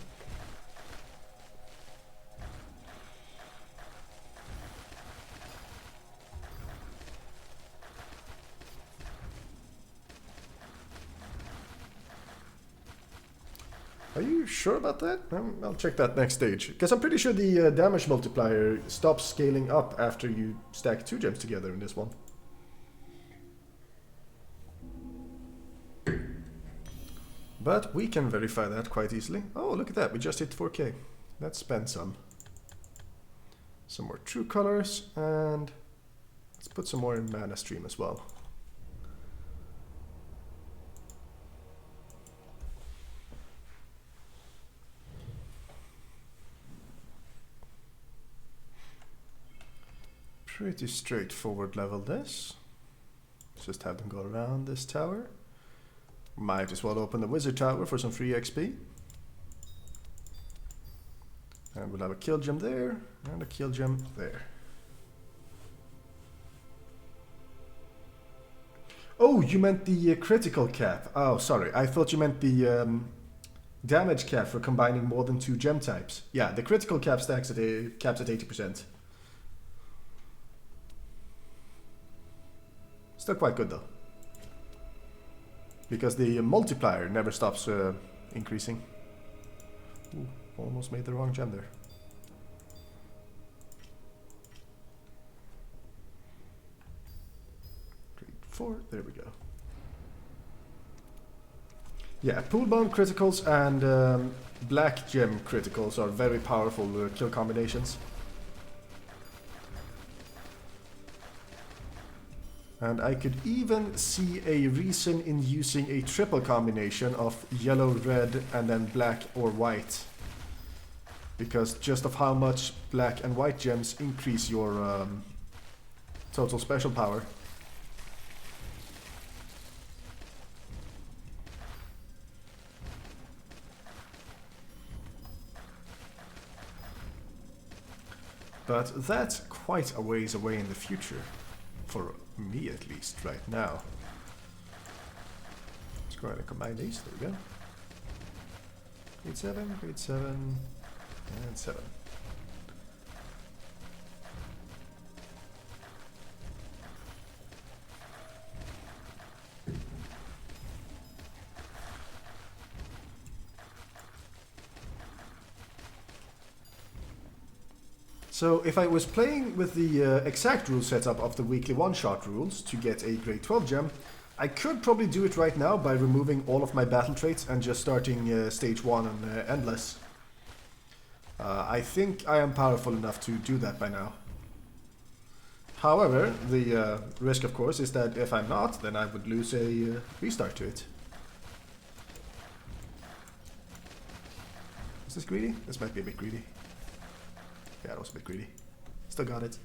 Are you sure about that? I'll check that next stage. Because I'm pretty sure the damage multiplier stops scaling up after you stack 2 gems together in this one. But we can verify that quite easily. Oh, look at that, we just hit 4K. Let's spend some. Some more true colors, and let's put some more in mana stream as well. Pretty straightforward level this. Just have them go around this tower. Might as well open the wizard tower for some free XP. And we'll have a kill gem there, and a kill gem there. Oh, you meant the critical cap. Oh, sorry. I thought you meant the damage cap for combining more than 2 gem types. Yeah, the critical cap caps at 80%. Still quite good though. Because the multiplier never stops increasing. Ooh, almost made the wrong gem there. Grade 4, there we go. Yeah, pool bone criticals and black gem criticals are very powerful kill combinations. And I could even see a reason in using a triple combination of yellow, red, and then black or white. Because just of how much black and white gems increase your total special power. But that's quite a ways away in the future. For me at least, right now. Let's go ahead and combine these. There we go. Grade 7, and 7. So if I was playing with the exact rule setup of the weekly one-shot rules to get a grade 12 gem, I could probably do it right now by removing all of my battle traits and just starting stage 1 and endless. I think I am powerful enough to do that by now. However, the risk of course is that if I'm not, then I would lose a restart to it. Is this greedy? This might be a bit greedy. Yeah, that was a bit greedy. Still got it.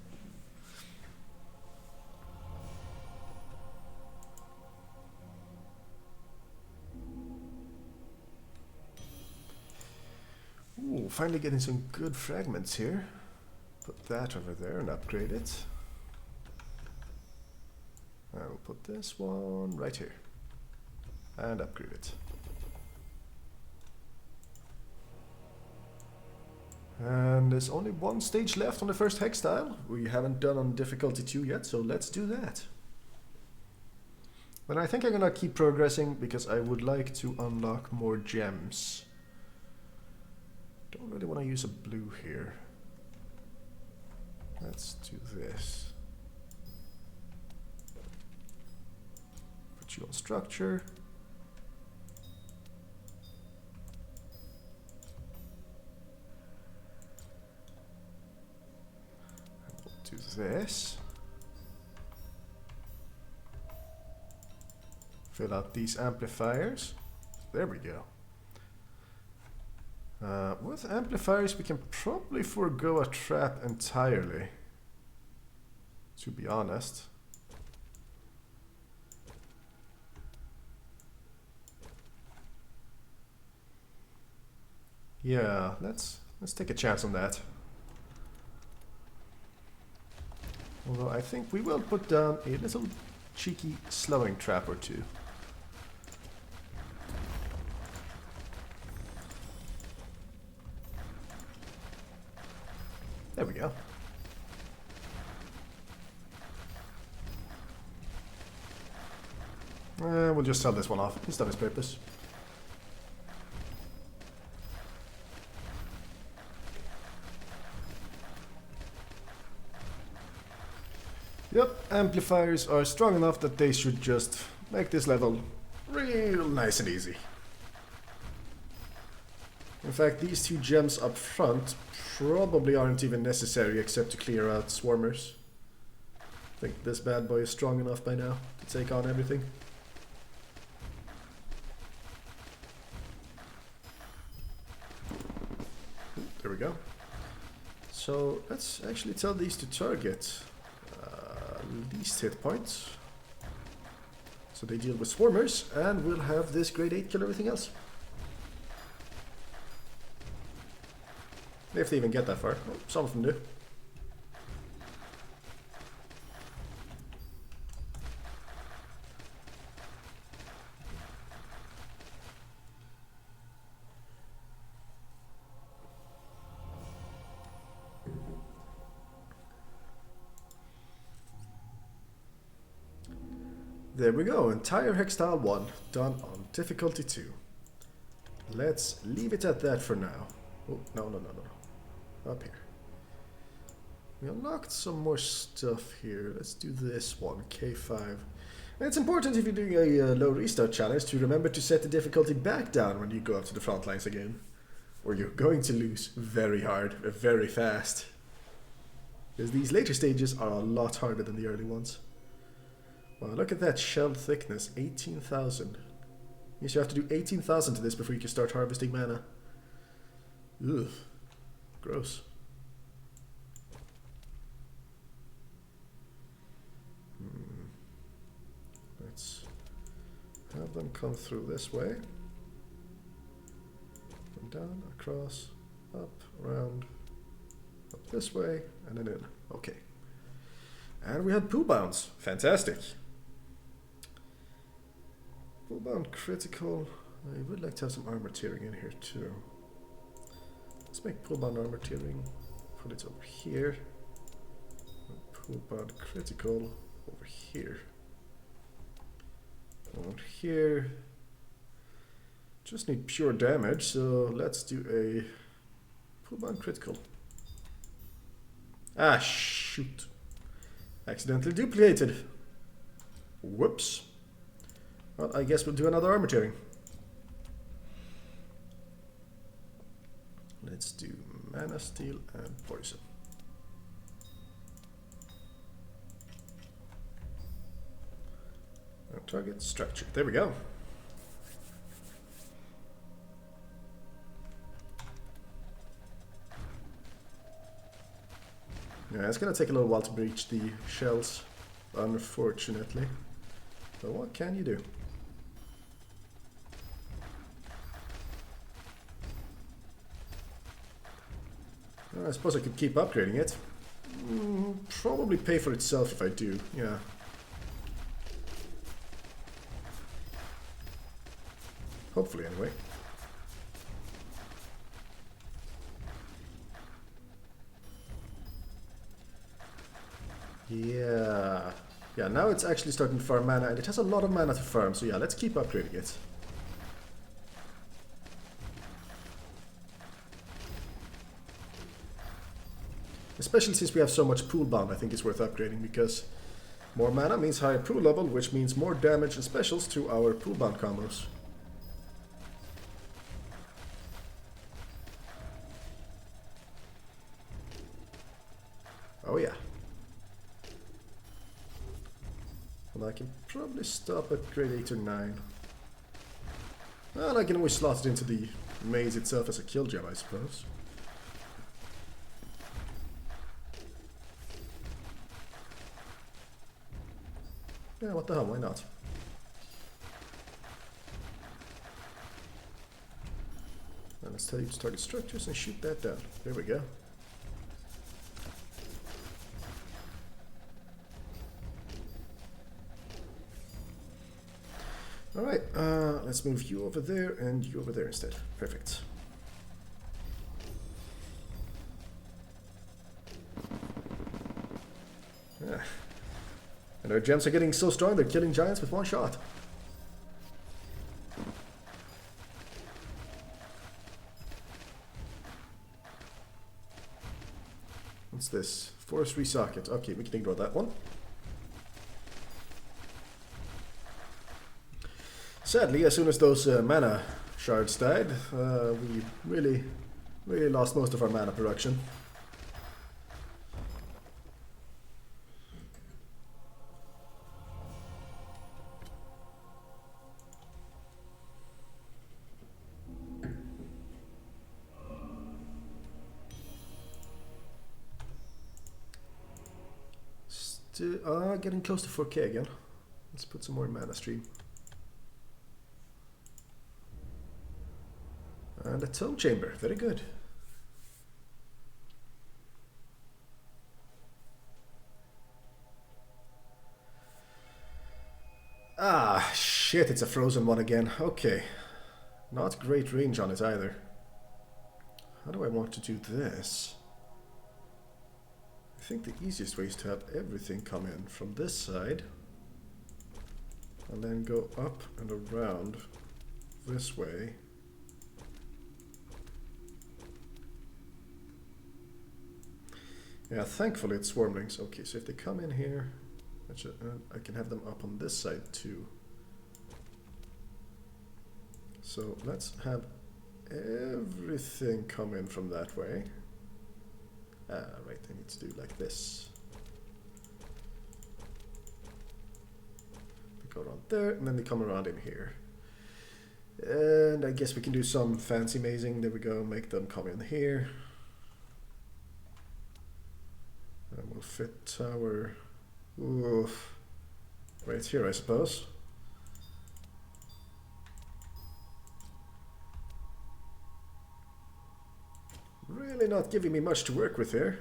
Ooh, finally getting some good fragments here. Put that over there and upgrade it. I will put this one right here. And upgrade it. And there's only one stage left on the first hex tile. We haven't done on difficulty 2 yet, so let's do that. But I think I'm gonna keep progressing because I would like to unlock more gems. Don't really want to use a blue here. Let's do this. Put you on structure. Do this. Fill out these amplifiers. There we go. With amplifiers we can probably forego a trap entirely, to be honest. Yeah, let's take a chance on that. Although I think we will put down a little cheeky slowing trap or two. There we go. We'll just sell this one off. He's done his purpose. Yep, amplifiers are strong enough that they should just make this level real nice and easy. In fact, these 2 gems up front probably aren't even necessary except to clear out swarmers. I think this bad boy is strong enough by now to take on everything. There we go. So let's actually tell these to target least hit points. So they deal with swarmers, and we'll have this grade 8 kill everything else. If they even get that far. Well, some of them do. There we go, entire hex tile 1 done on difficulty 2. Let's leave it at that for now. Oh, no. Up here. We unlocked some more stuff here. Let's do this one, K5. And it's important if you're doing a low restart challenge to remember to set the difficulty back down when you go up to the front lines again. Or you're going to lose very hard, very fast. Because these later stages are a lot harder than the early ones. Wow, look at that shell thickness, 18,000. Means you have to do 18,000 to this before you can start harvesting mana. Ugh, gross. Let's have them come through this way. Come down, across, up, around. Up this way, and then in. Okay. And we had pool bounds. Fantastic. Pool bound critical. I would like to have some armor tiering in here too. Let's make pool bound armor tiering. Put it over here. Pool bound critical over here. Over here. Just need pure damage, so let's do a pool bound critical. Ah, shoot. Accidentally duplicated. Whoops. Well, I guess we'll do another armor tearing. Let's do mana, steel, and poison. Target structure. There we go. Yeah, it's gonna take a little while to breach the shells, unfortunately. But what can you do? I suppose I could keep upgrading it. Probably pay for itself if I do, yeah. Hopefully, anyway. Yeah. Yeah, now it's actually starting to farm mana, and it has a lot of mana to farm, so yeah, let's keep upgrading it. Especially since we have so much pool bound, I think it's worth upgrading, because more mana means higher pool level, which means more damage and specials to our pool bound combos. Oh yeah. Well, I can probably stop at grade 8 or 9. And I can always slot it into the maze itself as a kill gem, I suppose. Yeah, what the hell, why not? And let's tell you to target structures and shoot that down. There we go. Alright, let's move you over there and you over there instead. Perfect. Yeah. And our gems are getting so strong, they're killing giants with one shot. What's this? Forestry socket. Okay, we can ignore that one. Sadly, as soon as those mana shards died, we really lost most of our mana production. Still, getting close to 4K again. Let's put some more mana stream. And a tome chamber, very good. Ah, shit, it's a frozen one again. Okay. Not great range on it either. How do I want to do this? I think the easiest way is to have everything come in from this side. And then go up and around this way. Yeah, thankfully it's swarmlings. Okay, so if they come in here, I can have them up on this side too. So let's have everything come in from that way. Ah, right, I need to do like this. They go around there, and then they come around in here. And I guess we can do some fancy mazing. There we go, make them come in here. And we'll fit tower right here, I suppose. Really really not giving me much to work with here.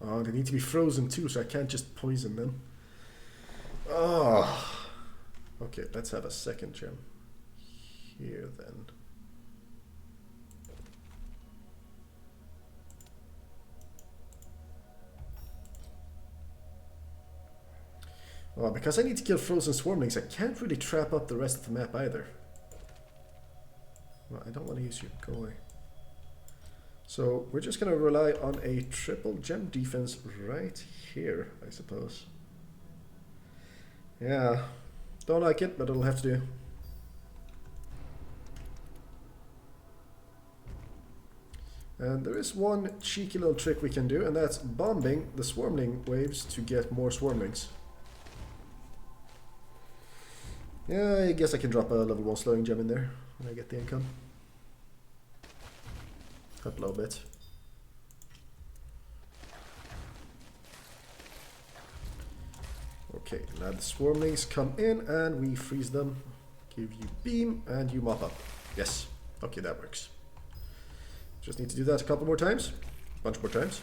Oh, they need to be frozen too, so I can't just poison them. Oh. Okay, let's have a second gem here then. Oh, because I need to kill frozen swarmlings, I can't really trap up the rest of the map either. Well, I don't want to use you. Go away. So we're just going to rely on a triple gem defense right here, I suppose. Yeah, don't like it, but it'll have to do. And there is one cheeky little trick we can do, and that's bombing the swarmling waves to get more swarmlings. Yeah, I guess I can drop a level 1 slowing gem in there when I get the income. Up a little bit. Okay, now the swarmlings come in and we freeze them. Give you beam and you mop up. Yes. Okay, that works. Just need to do that a couple more times. Bunch more times.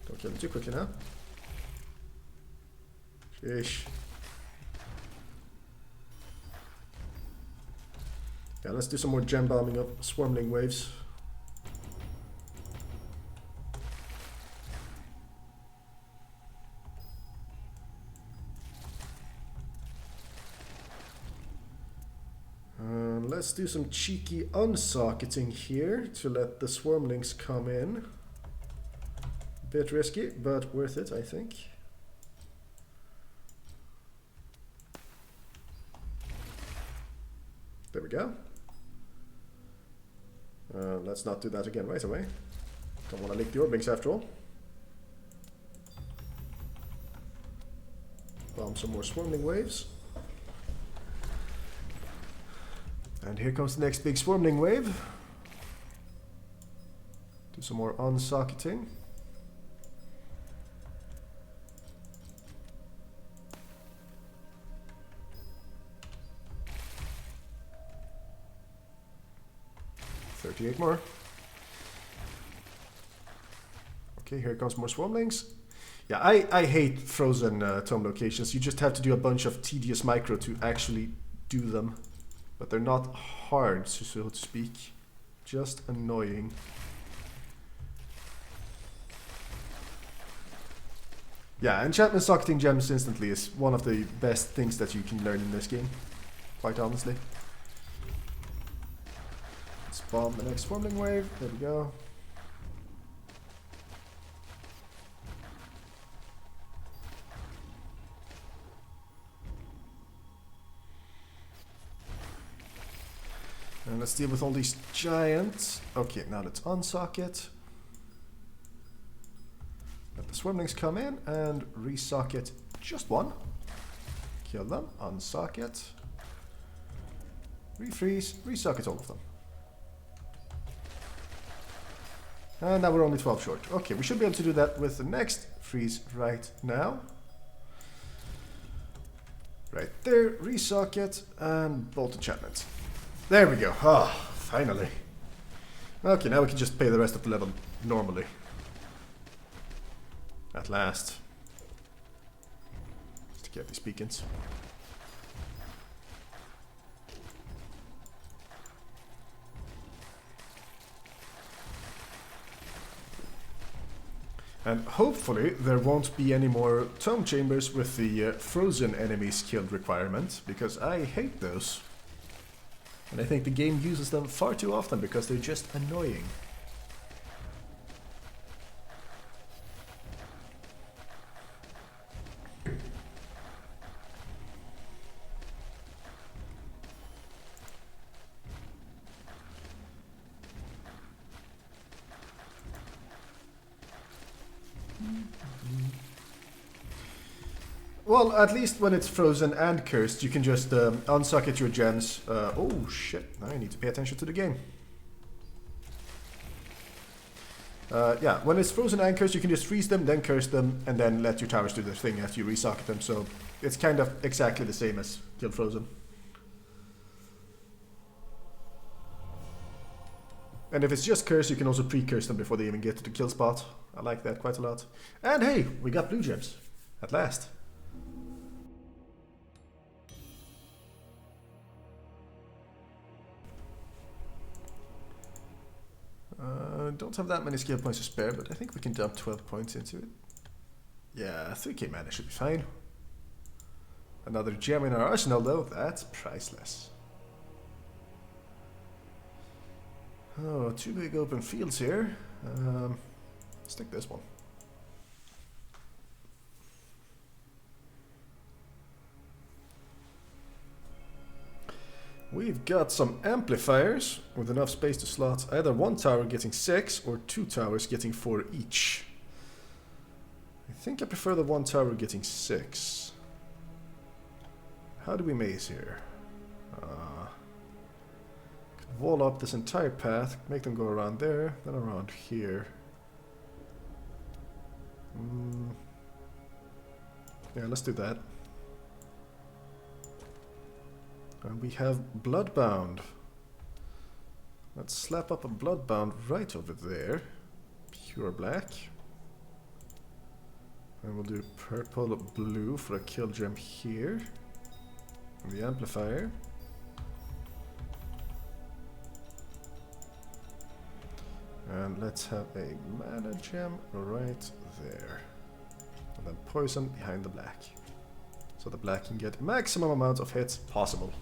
Don't kill them too quickly now. Sheesh. Yeah, let's do some more gem bombing of swarmling waves. Let's do some cheeky unsocketing here to let the swarmlings come in. Bit risky, but worth it, I think. There we go. Let's not do that again right away. Don't want to leak the orbings after all. Bomb some more swarmling waves. And here comes the next big swarmling wave. Do some more unsocketing. More. Okay, here comes more swarmlings. Yeah, I hate frozen tomb locations. You just have to do a bunch of tedious micro to actually do them. But they're not hard, so to speak. Just annoying. Yeah, enchantment socketing gems instantly is one of the best things that you can learn in this game. Quite honestly. Bomb the next swarmling wave. There we go. And let's deal with all these giants. Okay, now let's unsocket. Let the swarmlings come in and resocket just one. Kill them, unsocket. Refreeze, resocket all of them. And now we're only 12 short. Okay, we should be able to do that with the next freeze right now. Right there, resocket, and bolt enchantment. There we go. Ah, oh, finally. Okay, now we can just pay the rest of the level normally. At last. Just to get these beacons. And hopefully there won't be any more tomb chambers with the frozen enemies killed requirement, because I hate those. And I think the game uses them far too often because they're just annoying. Well, at least when it's frozen and cursed, you can just unsocket your gems. Oh shit, now I need to pay attention to the game. Yeah, when it's frozen and cursed, you can just freeze them, then curse them, and then let your towers do their thing after you resocket them. So it's kind of exactly the same as kill frozen. And if it's just curse, you can also pre-curse them before they even get to the kill spot. I like that quite a lot. And hey, we got blue gems. At last. Don't have that many skill points to spare, but I think we can dump 12 points into it. Yeah, 3k mana should be fine. Another gem in our arsenal though, that's priceless. Oh, 2 big open fields here. Let's take this one. We've got some amplifiers with enough space to slot either one tower getting 6 or 2 towers getting 4 each. I think I prefer the one tower getting 6. How do we maze here? Could wall up this entire path, make them go around there, then around here. Yeah, let's do that. And we have Bloodbound. Let's slap up a Bloodbound right over there. Pure black. And we'll do purple blue for a kill gem here. And the amplifier. And let's have a mana gem right there. And then poison behind the black. So the black can get maximum amount of hits possible.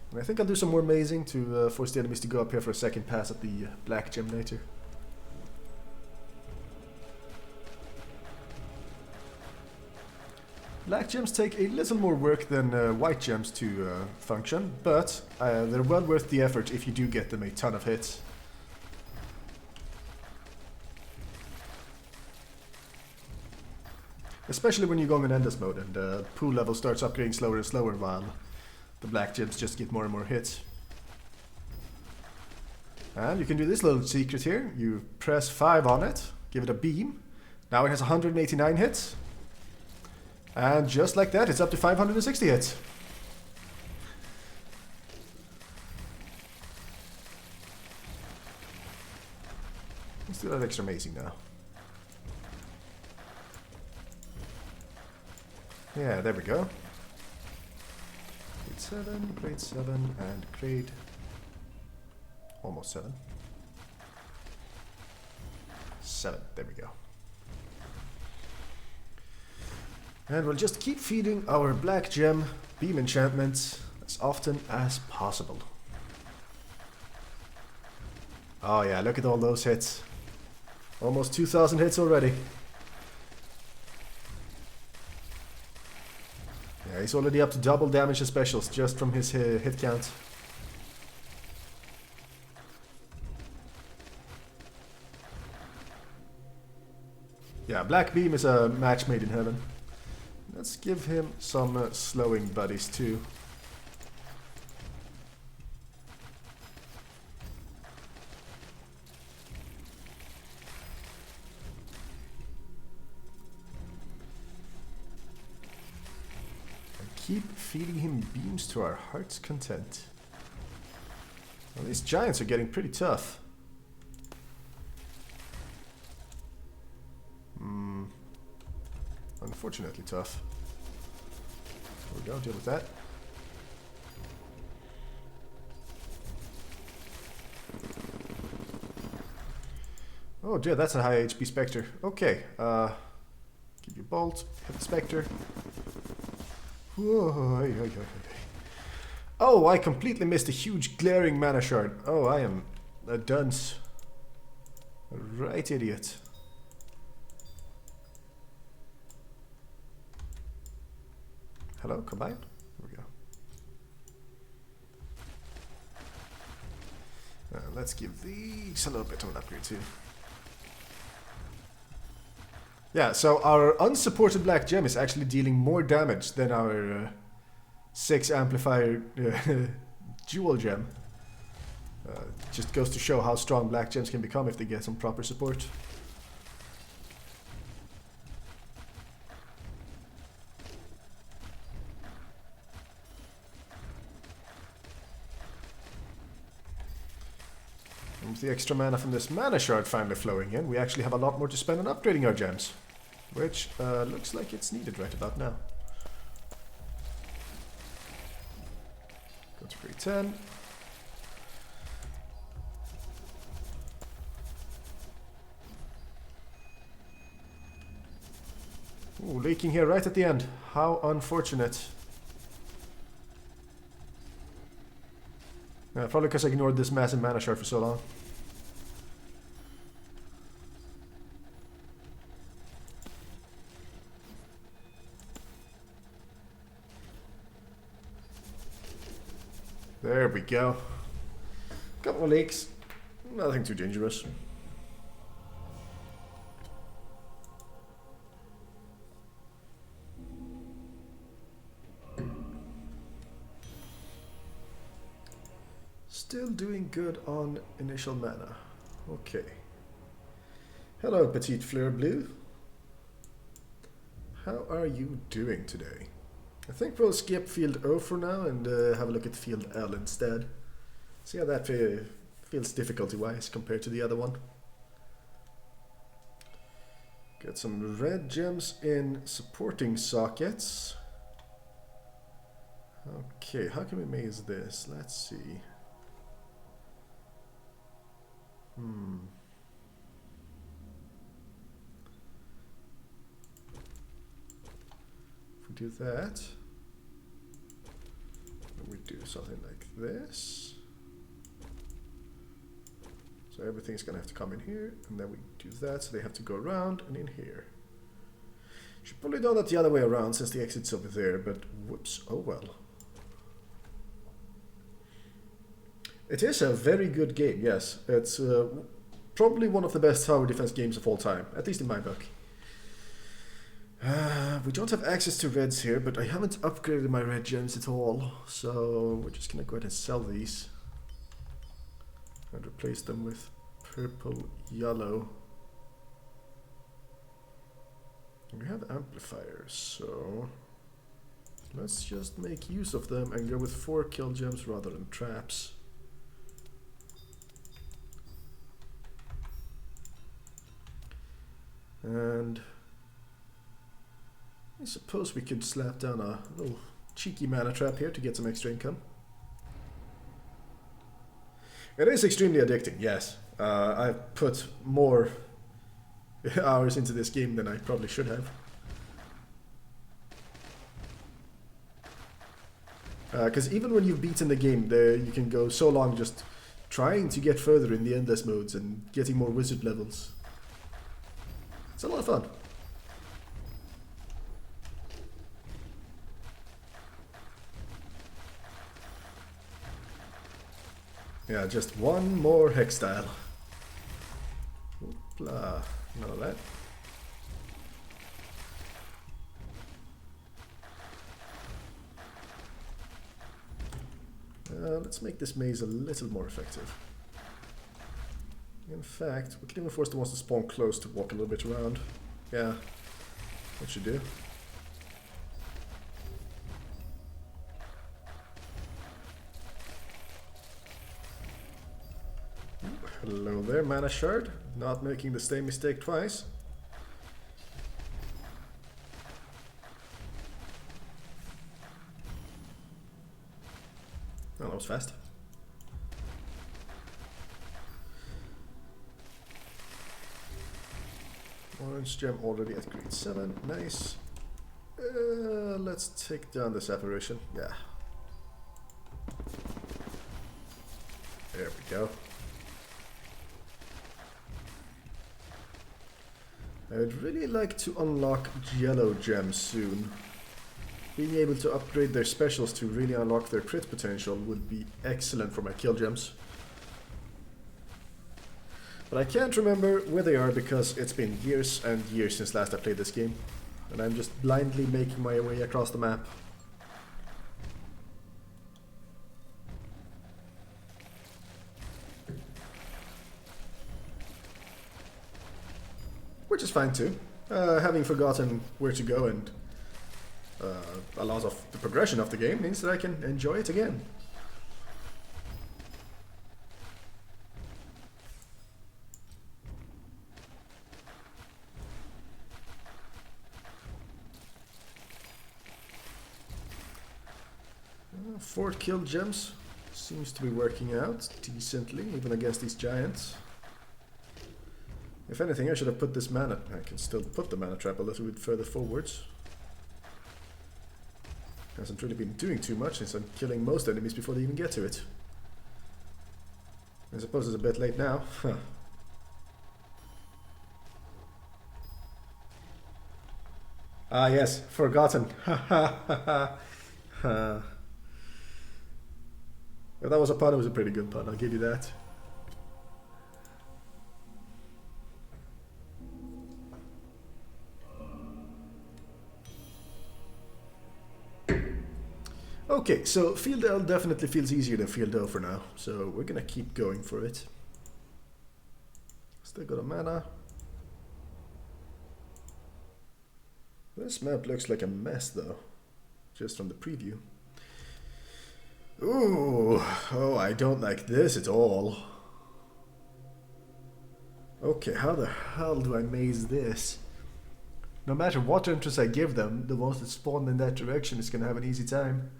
And I think I'll do some more mazing to force the enemies to go up here for a second pass at the black gem later. Black gems take a little more work than white gems to function, but they're well worth the effort if you do get them a ton of hits. Especially when you're going in endless mode and pool level starts upgrading slower and slower while the black gems just get more and more hits. And you can do this little secret here. You press 5 on it, give it a beam. Now it has 189 hits. And just like that, it's up to 560 hits. Let's do that extra amazing now. Yeah, there we go. Grade 7, and grade almost 7. 7, there we go. And we'll just keep feeding our black gem beam enchantments as often as possible. Oh yeah, look at all those hits. Almost 2,000 hits already. Yeah, he's already up to double damage and specials just from his hit count. Yeah, Black Beam is a match made in heaven. Let's give him some slowing buddies too. Keep feeding him beams to our heart's content. Well, these giants are getting pretty tough. Unfortunately tough. There we go, deal with that. Oh dear, that's a high HP Spectre. Okay, give you Bolt, hit the Spectre. Whoa, oh, I completely missed a huge glaring mana shard. Oh, I am a dunce. A right idiot. Hello, combine? Here we go. Let's give these a little bit of an upgrade too. Yeah, so our unsupported black gem is actually dealing more damage than our 6 amplifier dual gem. Just goes to show how strong black gems can become if they get some proper support. With the extra mana from this mana shard finally flowing in, we actually have a lot more to spend on upgrading our gems. Which looks like it's needed right about now. Go to grade 10. Ooh, leaking here right at the end. How unfortunate. Probably because I ignored this massive mana shard for so long. There we go. Couple of leaks. Nothing too dangerous. Still doing good on initial mana. Okay. Hello, Petite Fleur Bleu. How are you doing today? I think we'll skip field O for now and have a look at field L instead. See how that feels difficulty-wise compared to the other one. Got some red gems in supporting sockets. Okay, how can we maze this? Let's see. If we do that, then we do something like this. So everything's gonna have to come in here, and then we do that, so they have to go around and in here. Should probably do that the other way around since the exit's over there, but whoops, oh well. It is a very good game, yes. It's probably one of the best tower defense games of all time, at least in my book. We don't have access to reds here, but I haven't upgraded my red gems at all, so we're just gonna go ahead and sell these. And replace them with purple, yellow. And we have amplifiers, so let's just make use of them and go with 4 kill gems rather than traps. And I suppose we could slap down a little cheeky mana trap here to get some extra income. It is extremely addicting, yes. I've put more hours into this game than I probably should have. Because even when you've beaten the game, you can go so long just trying to get further in the endless modes and getting more wizard levels. It's a lot of fun. Yeah, just one more hex style. Oopla, none of that. Let's make this maze a little more effective. In fact, we can even force the ones to spawn close to walk a little bit around. Yeah, that should do. Hello there, mana shard. Not making the same mistake twice. Oh, that was fast. Orange gem already at grade 7. Nice. Let's take down this apparition. Yeah. There we go. I'd really like to unlock yellow gems soon. Being able to upgrade their specials to really unlock their crit potential would be excellent for my kill gems. But I can't remember where they are because it's been years and years since last I played this game. And I'm just blindly making my way across the map. Which is fine too. Having forgotten where to go and a lot of the progression of the game means that I can enjoy it again. 4 kill gems seems to be working out decently, even against these giants. If anything, I should have put this mana... I can still put the mana trap a little bit further forwards. Hasn't really been doing too much since I'm killing most enemies before they even get to it. I suppose it's a bit late now. Huh. Ah yes, forgotten. If that was a pun, it was a pretty good pun, I'll give you that. Okay, so Field L definitely feels easier than Field O for now, so we're gonna keep going for it. Still got a mana. This map looks like a mess though, just from the preview. Ooh, oh, I don't like this at all. Okay, how the hell do I maze this? No matter what entrance I give them, the ones that spawn in that direction is gonna have an easy time.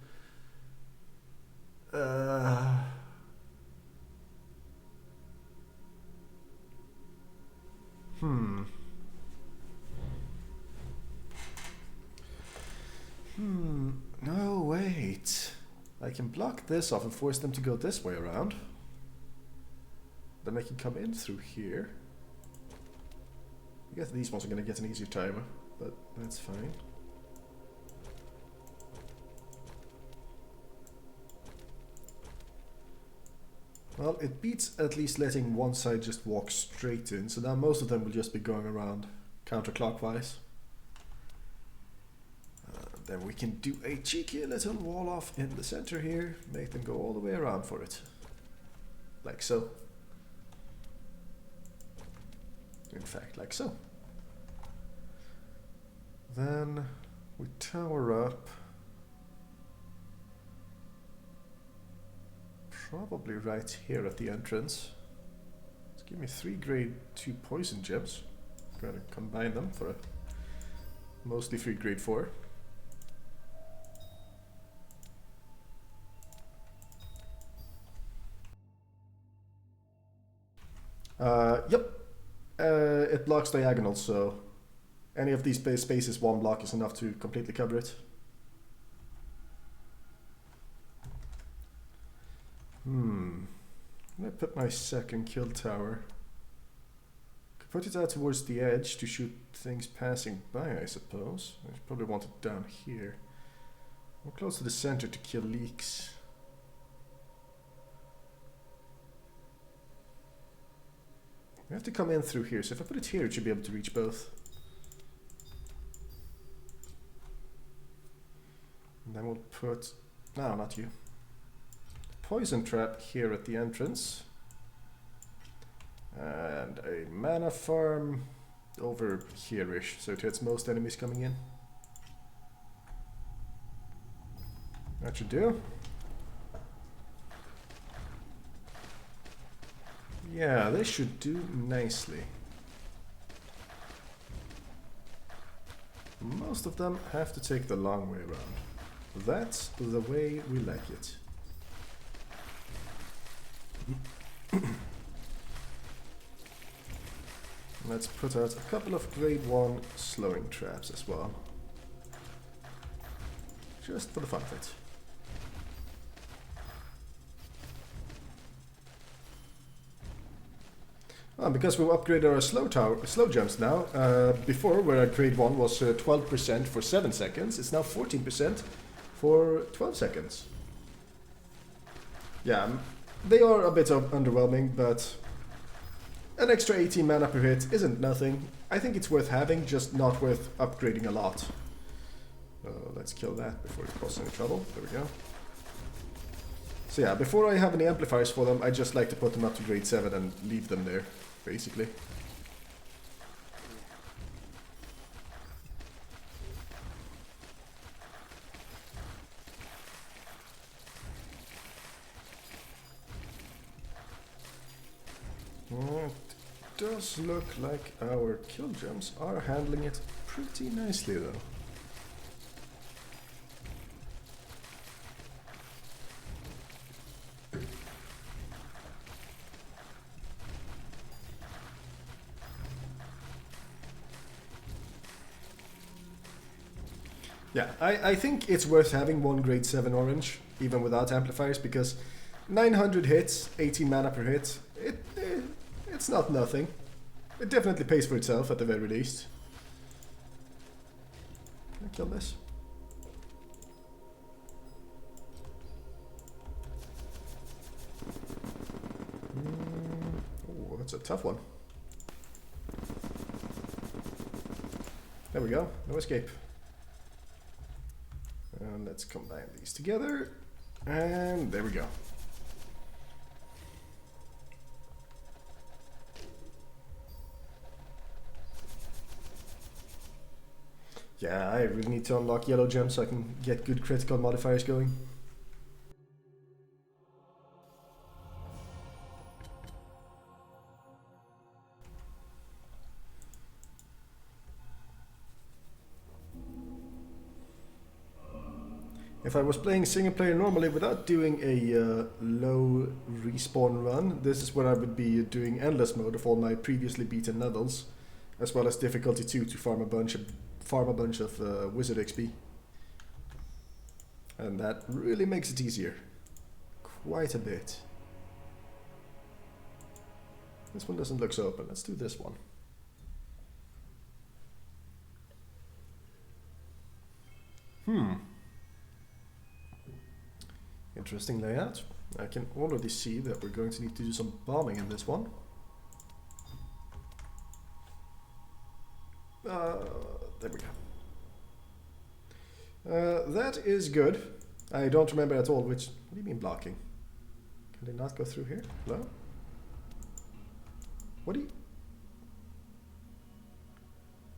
No, wait. I can block this off and force them to go this way around. Then I can come in through here. I guess these ones are gonna get an easier time, but that's fine. Well, it beats at least letting one side just walk straight in, so now most of them will just be going around counterclockwise. Then we can do a cheeky little wall off in the center here, make them go all the way around for it. Like so. In fact, like so. Then we tower up. Probably right here at the entrance. Let's give me 3 grade 2 poison gems. Gonna combine them for a mostly 3 grade 4. Yep. It blocks diagonals, so any of these spaces one block is enough to completely cover it. I'm gonna put my second kill tower. Could put it out towards the edge to shoot things passing by, I suppose. I probably want it down here. More close to the center to kill leaks. I have to come in through here, so if I put it here, it should be able to reach both. And then we'll put... no, not you. Poison trap here at the entrance. And a mana farm over here-ish, so it hits most enemies coming in. That should do. Yeah, this should do nicely. Most of them have to take the long way around. That's the way we like it. Let's put out a couple of grade 1 slowing traps as well. Just for the fun of it. Because we've upgraded our slow jumps now, before where grade 1 was 12% for 7 seconds, it's now 14% for 12 seconds. Yeah, they are a bit underwhelming, but an extra 18 mana per hit isn't nothing. I think it's worth having, just not worth upgrading a lot. Let's kill that before it causes any trouble. There we go. So yeah, before I have any amplifiers for them, I just like to put them up to grade 7 and leave them there, basically. It does look like our kill gems are handling it pretty nicely though. Yeah, I think it's worth having one grade 7 orange, even without amplifiers, because 900 hits, 18 mana per hit, it's not nothing. It definitely pays for itself at the very least. Can I kill this? Oh, that's a tough one. There we go, no escape. And let's combine these together, and there we go. Yeah, I really need to unlock yellow gems so I can get good critical modifiers going. If I was playing single player normally without doing a low respawn run, this is where I would be doing endless mode of all my previously beaten levels, as well as difficulty 2 to farm a bunch of wizard XP. And that really makes it easier. Quite a bit. This one doesn't look so open. Let's do this one. Interesting layout. I can already see that we're going to need to do some bombing in this one. There we go. That is good. I don't remember at all which... What do you mean blocking? Can they not go through here? Hello? What do you...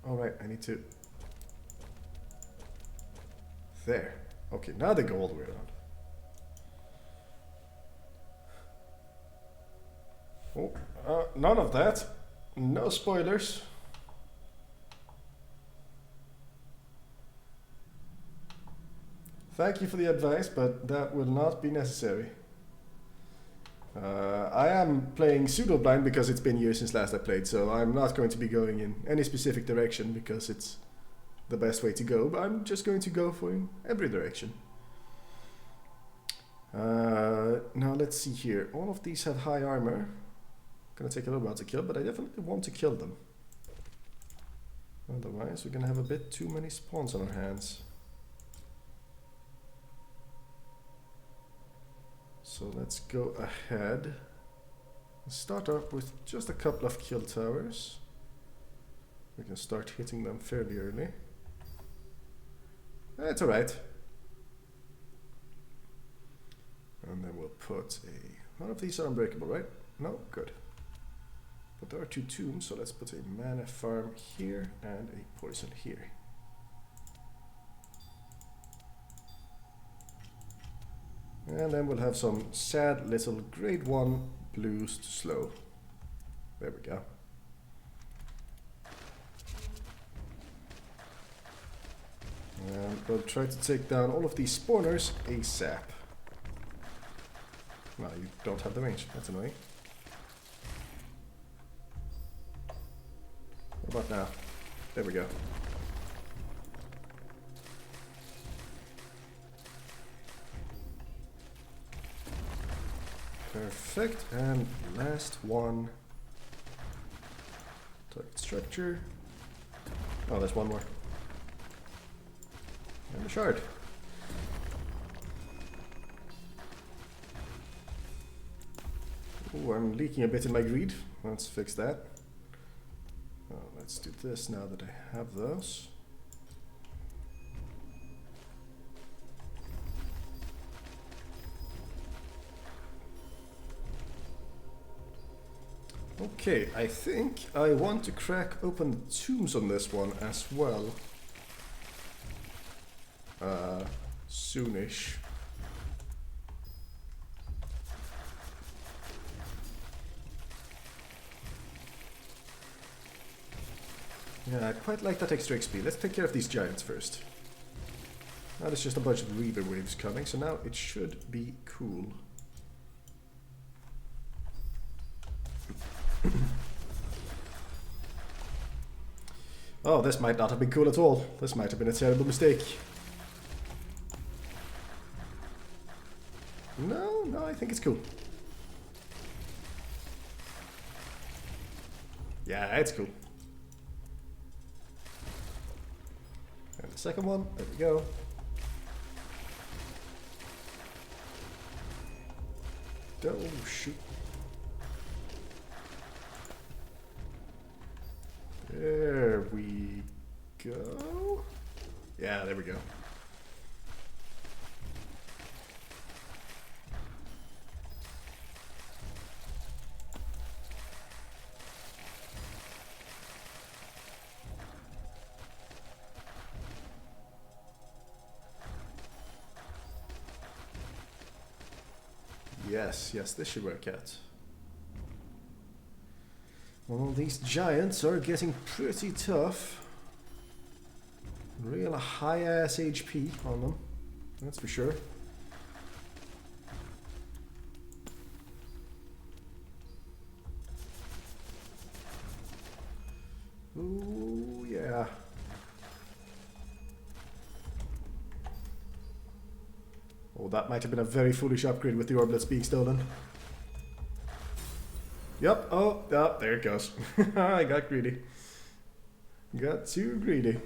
Alright, I need to... There. Okay, now they go all the way around. Oh, none of that. No spoilers. Thank you for the advice, but that will not be necessary. I am playing pseudo-blind because it's been years since last I played, so I'm not going to be going in any specific direction because it's the best way to go, but I'm just going to go for every direction. Now let's see here. All of these have high armor. Gonna take a little while to kill, but I definitely want to kill them. Otherwise, we're gonna have a bit too many spawns on our hands. So let's go ahead and start up with just a couple of kill towers. We can start hitting them fairly early. It's alright. And then we'll put a... None of these are unbreakable, right? No? Good. But there are 2 tombs, so let's put a mana farm here and a poison here. And then we'll have some sad little grade 1 blues to slow. There we go. And we'll try to take down all of these spawners ASAP. Well, you don't have the range, that's annoying. What about now? There we go. Perfect, and last one. Target structure. Oh, there's one more. And a shard. Ooh, I'm leaking a bit in my greed. Let's fix that. Let's do this now that I have those. Okay, I think I want to crack open the tombs on this one as well. Soonish. Yeah, I quite like that extra XP. Let's take care of these giants first. Now there's just a bunch of Reaver waves coming, so now it should be cool. Oh, this might not have been cool at all. This might have been a terrible mistake. No, no, I think it's cool. Yeah, it's cool. And the second one, there we go. Oh, shoot. There we go. Yeah, there we go. Yes, yes, this should work out. Well, these giants are getting pretty tough. Real high-ass HP on them, that's for sure. Ooh, yeah. Oh, that might have been a very foolish upgrade with the orblets being stolen. Yep, oh, there it goes. I got greedy. Got too greedy.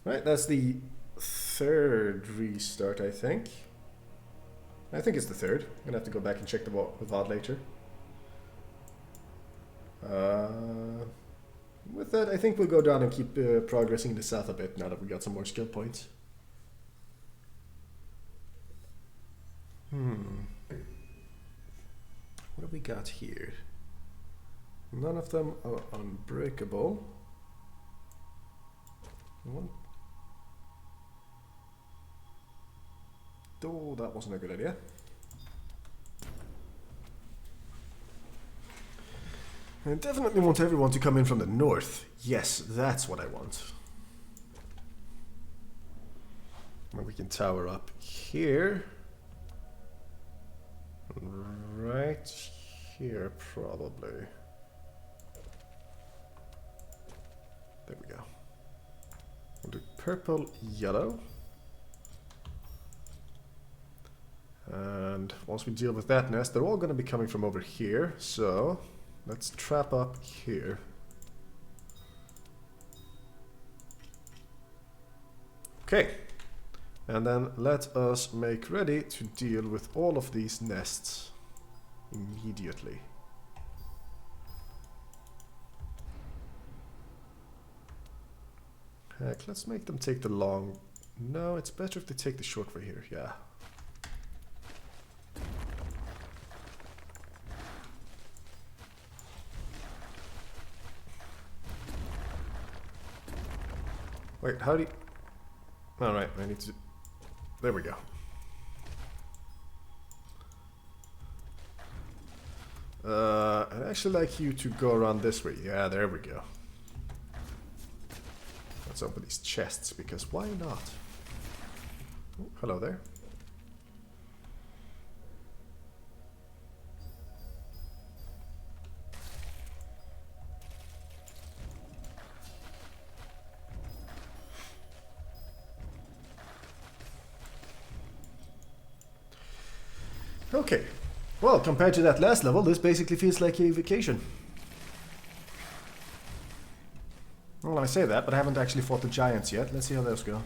Right, that's the third restart, I think. I think it's the third. I'm gonna have to go back and check the VOD later. With that, I think we'll go down and keep progressing in the south a bit now that we got some more skill points. What have we got here? None of them are unbreakable. One. Oh, that wasn't a good idea. I definitely want everyone to come in from the north. Yes, that's what I want. And we can tower up here. Right here, probably. There we go. We'll do purple, yellow. And once we deal with that nest, they're all going to be coming from over here. So let's trap up here. Okay. And then let us make ready to deal with all of these nests immediately. Heck, let's make them take the long... No, it's better if they take the short way here, yeah. Wait, how do you... Alright, I need to... There we go. I'd actually like you to go around this way. Yeah, there we go. Let's open these chests, because why not? Oh, hello there. Okay, well, compared to that last level, this basically feels like a vacation. Well, I say that, but I haven't actually fought the giants yet. Let's see how those go.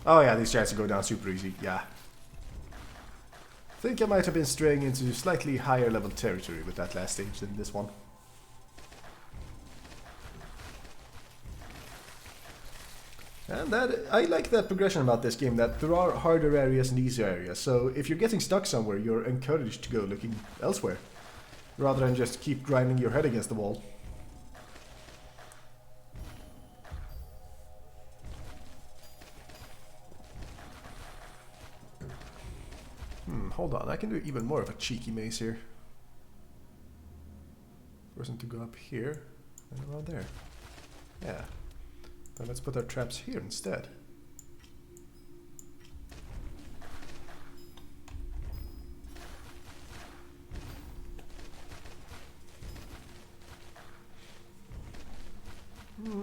Oh yeah, these giants go down super easy, yeah. I think I might have been straying into slightly higher level territory with that last stage than this one. And that, I like that progression about this game, that there are harder areas and easier areas, so if you're getting stuck somewhere, you're encouraged to go looking elsewhere, rather than just keep grinding your head against the wall. Hold on, I can do even more of a cheeky maze here. Force them to go up here, and around there. Yeah. Then let's put our traps here instead.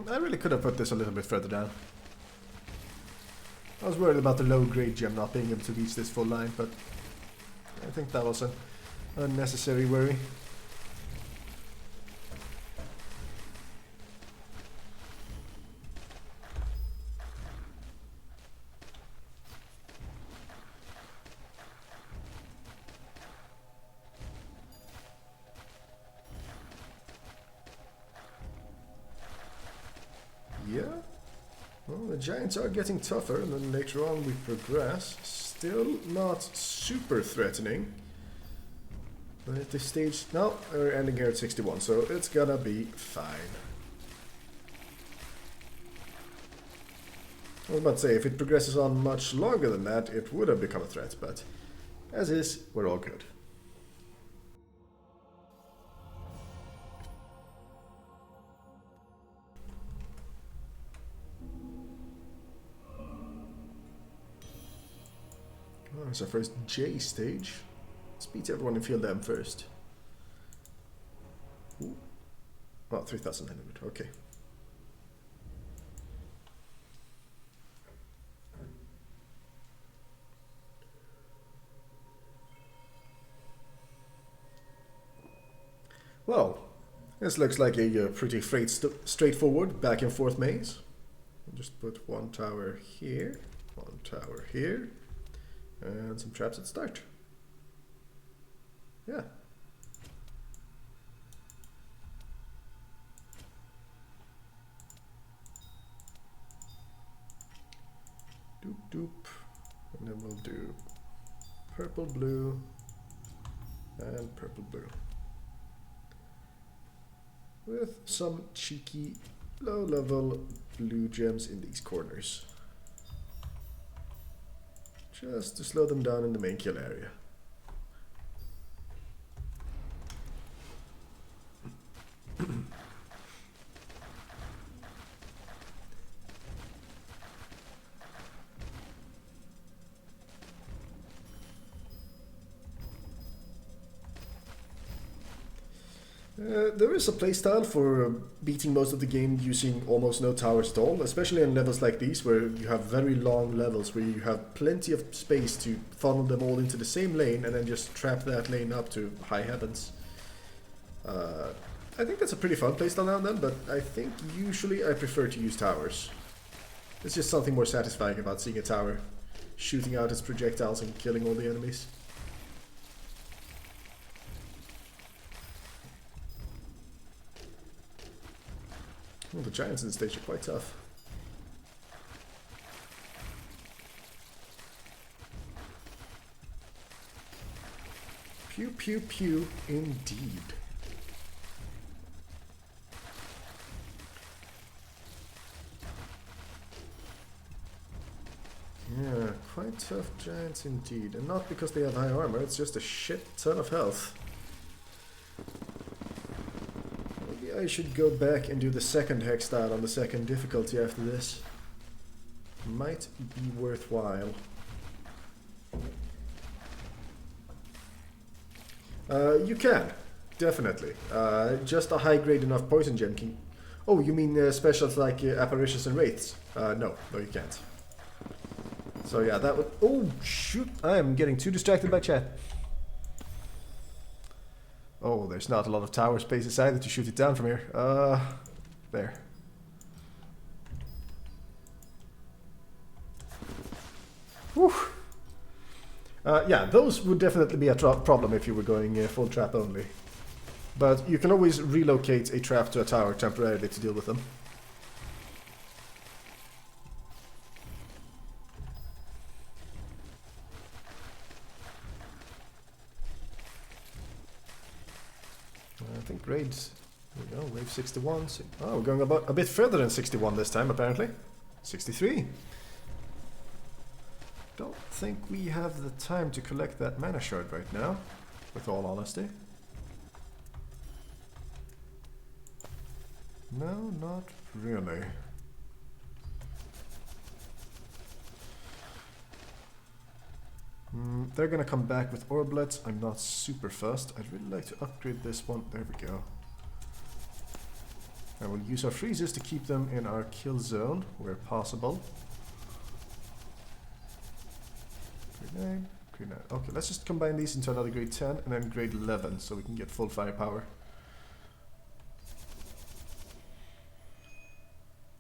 I really could have put this a little bit further down. I was worried about the low-grade gem not being able to reach this full line, but I think that was an unnecessary worry. Yeah. Well, the giants are getting tougher, and then later on we progress. Still not super threatening. But at this stage, no, we're ending here at 61, so it's gonna be fine. I was about to say, if it progresses on much longer than that, it would have become a threat, but as is, we're all good. Oh, it's our first J stage. Let's beat everyone and field them first. Ooh. Oh, 3,900, okay. Well, this looks like a pretty straightforward back and forth maze. I'll just put one tower here, and some traps at start. Yeah. Doop doop. And then we'll do purple, blue, and purple, blue. With some cheeky low-level blue gems in these corners. Just to slow them down in the main kill area. There is a playstyle for beating most of the game using almost no towers at all, especially in levels like these where you have very long levels where you have plenty of space to funnel them all into the same lane and then just trap that lane up to high heavens. I think that's a pretty fun playstyle now and then, but I think usually I prefer to use towers. There's just something more satisfying about seeing a tower shooting out its projectiles and killing all the enemies. Well, the giants in the stage are quite tough. Pew pew pew indeed. Yeah, quite tough giants indeed. And not because they have high armor, it's just a shit ton of health. I should go back and do the second hex style on the second difficulty after this. Might be worthwhile. You can, definitely. Just a high grade enough poison gem can... Oh, you mean specials like apparitions and wraiths? No, you can't. So yeah, that would... Oh, shoot! I am getting too distracted by chat. Oh, there's not a lot of tower spaces either to shoot it down from here. There. Whew. Yeah, those would definitely be a problem if you were going full trap only. But you can always relocate a trap to a tower temporarily to deal with them. I think grades, there we go, wave 61. Oh, we're going about a bit further than 61 this time, apparently. 63. Don't think we have the time to collect that mana shard right now, with all honesty. No, not really. They're gonna come back with orblets. I'm not super fussed. I'd really like to upgrade this one. There we go. And we'll use our freezes to keep them in our kill zone where possible. Grade 9, grade 9. Okay, let's just combine these into another grade 10 and then grade 11 so we can get full firepower.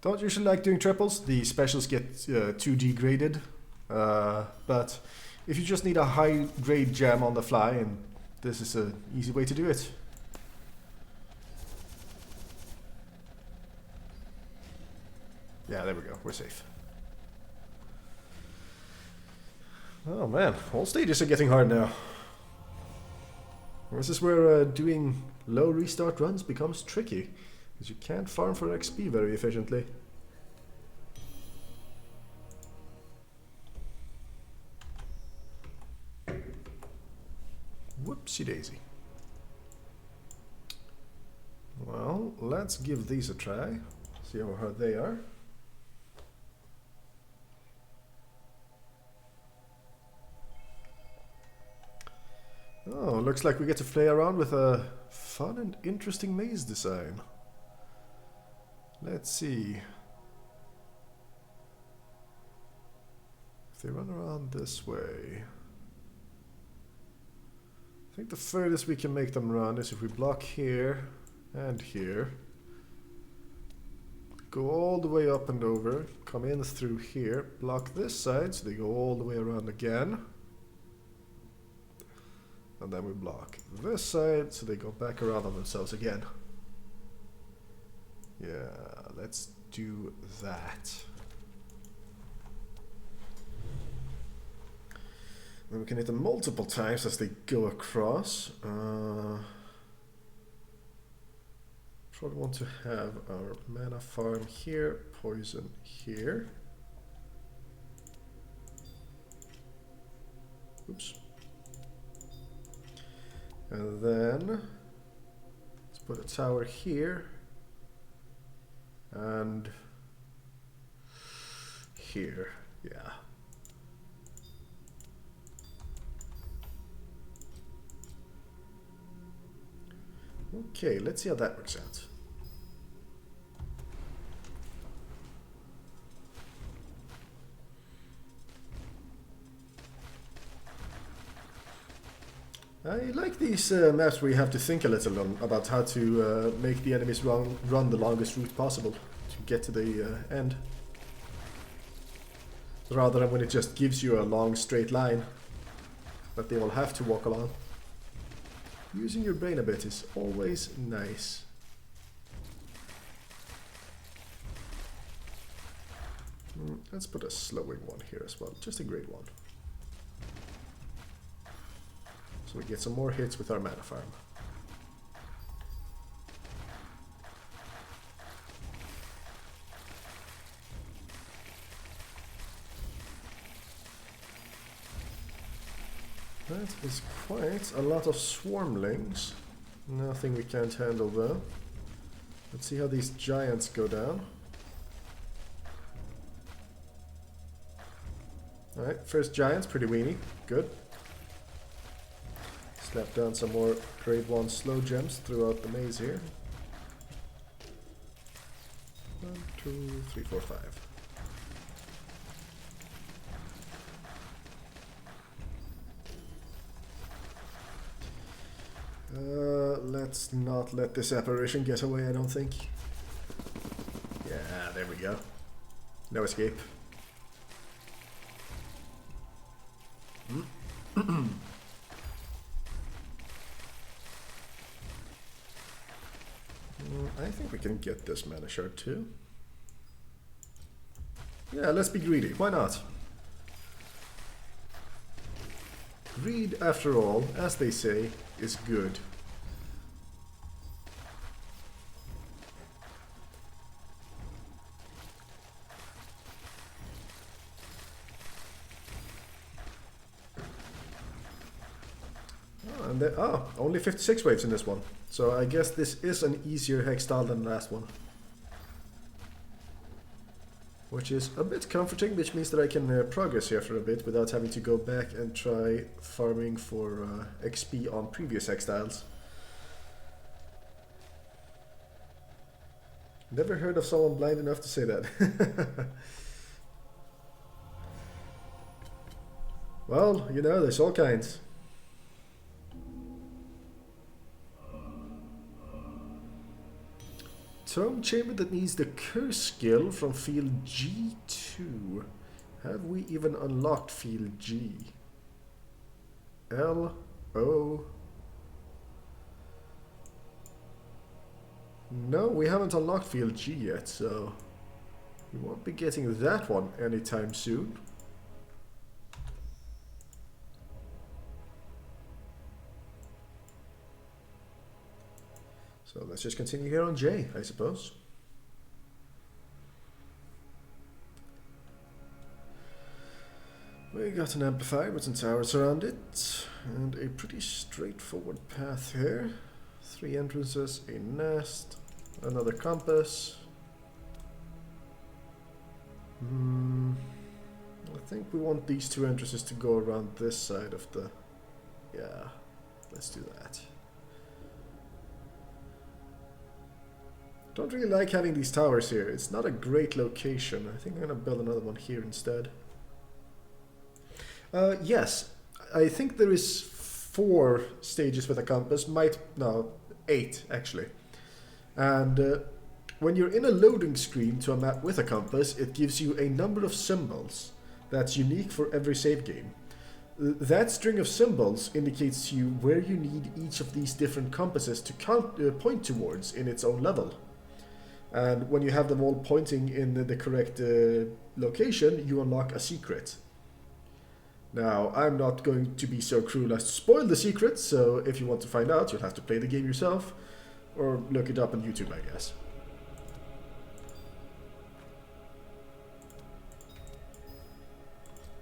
Don't usually like doing triples. The specials get too degraded. But if you just need a high grade gem on the fly, and this is an easy way to do it. Yeah, there we go. We're safe. Oh man, all stages are getting hard now. This is where doing low restart runs becomes tricky, because you can't farm for XP very efficiently. Whoopsie daisy. Well, let's give these a try. See how hard they are. Oh, looks like we get to play around with a fun and interesting maze design. Let's see. If they run around this way. I think the furthest we can make them run is if we block here and here. Go all the way up and over, come in through here, block this side so they go all the way around again. And then we block this side so they go back around on themselves again. Yeah, let's do that. Then we can hit them multiple times as they go across. Probably want to have our mana farm here, poison here. Oops. And then let's put a tower here and here. Yeah. Okay, let's see how that works out. I like these maps where you have to think a little about how to make the enemies run the longest route possible to get to the end. Rather than when it just gives you a long straight line that they will have to walk along. Using your brain a bit is always nice. Let's put a slowing one here as well, just a great one. So we get some more hits with our mana farm. That is quite a lot of swarmlings. Nothing we can't handle though. Let's see how these giants go down. Alright, first giants, pretty weenie. Good. Slap down some more grade 1 slow gems throughout the maze here. 1, 2, 3, 4, 5. Let's not let this apparition get away, I don't think. Yeah, there we go. No escape. I think we can get this mana shard too. Yeah, let's be greedy. Why not? Greed, after all, as they say, is good. Only 56 waves in this one. So I guess this is an easier hex style than the last one. Which is a bit comforting, which means that I can progress here for a bit without having to go back and try farming for XP on previous hex styles. Never heard of someone blind enough to say that. Well, you know, there's all kinds. Tome chamber that needs the curse skill from field G2. Have we even unlocked field G? L, O. No, we haven't unlocked field G yet, so we won't be getting that one anytime soon. So let's just continue here on J, I suppose. We got an amplifier with some towers around it, and a pretty straightforward path here. 3 entrances, a nest, another compass. I think we want these 2 entrances to go around this side of the... Yeah, let's do that. Don't really like having these towers here. It's not a great location. I think I'm gonna build another one here instead. Yes, I think there is 4 stages with a compass. No, 8 actually. And when you're in a loading screen to a map with a compass, it gives you a number of symbols that's unique for every save game. That string of symbols indicates to you where you need each of these different compasses to point towards in its own level. And when you have them all pointing in the correct location, you unlock a secret. Now, I'm not going to be so cruel as to spoil the secret, so if you want to find out, you'll have to play the game yourself, or look it up on YouTube, I guess.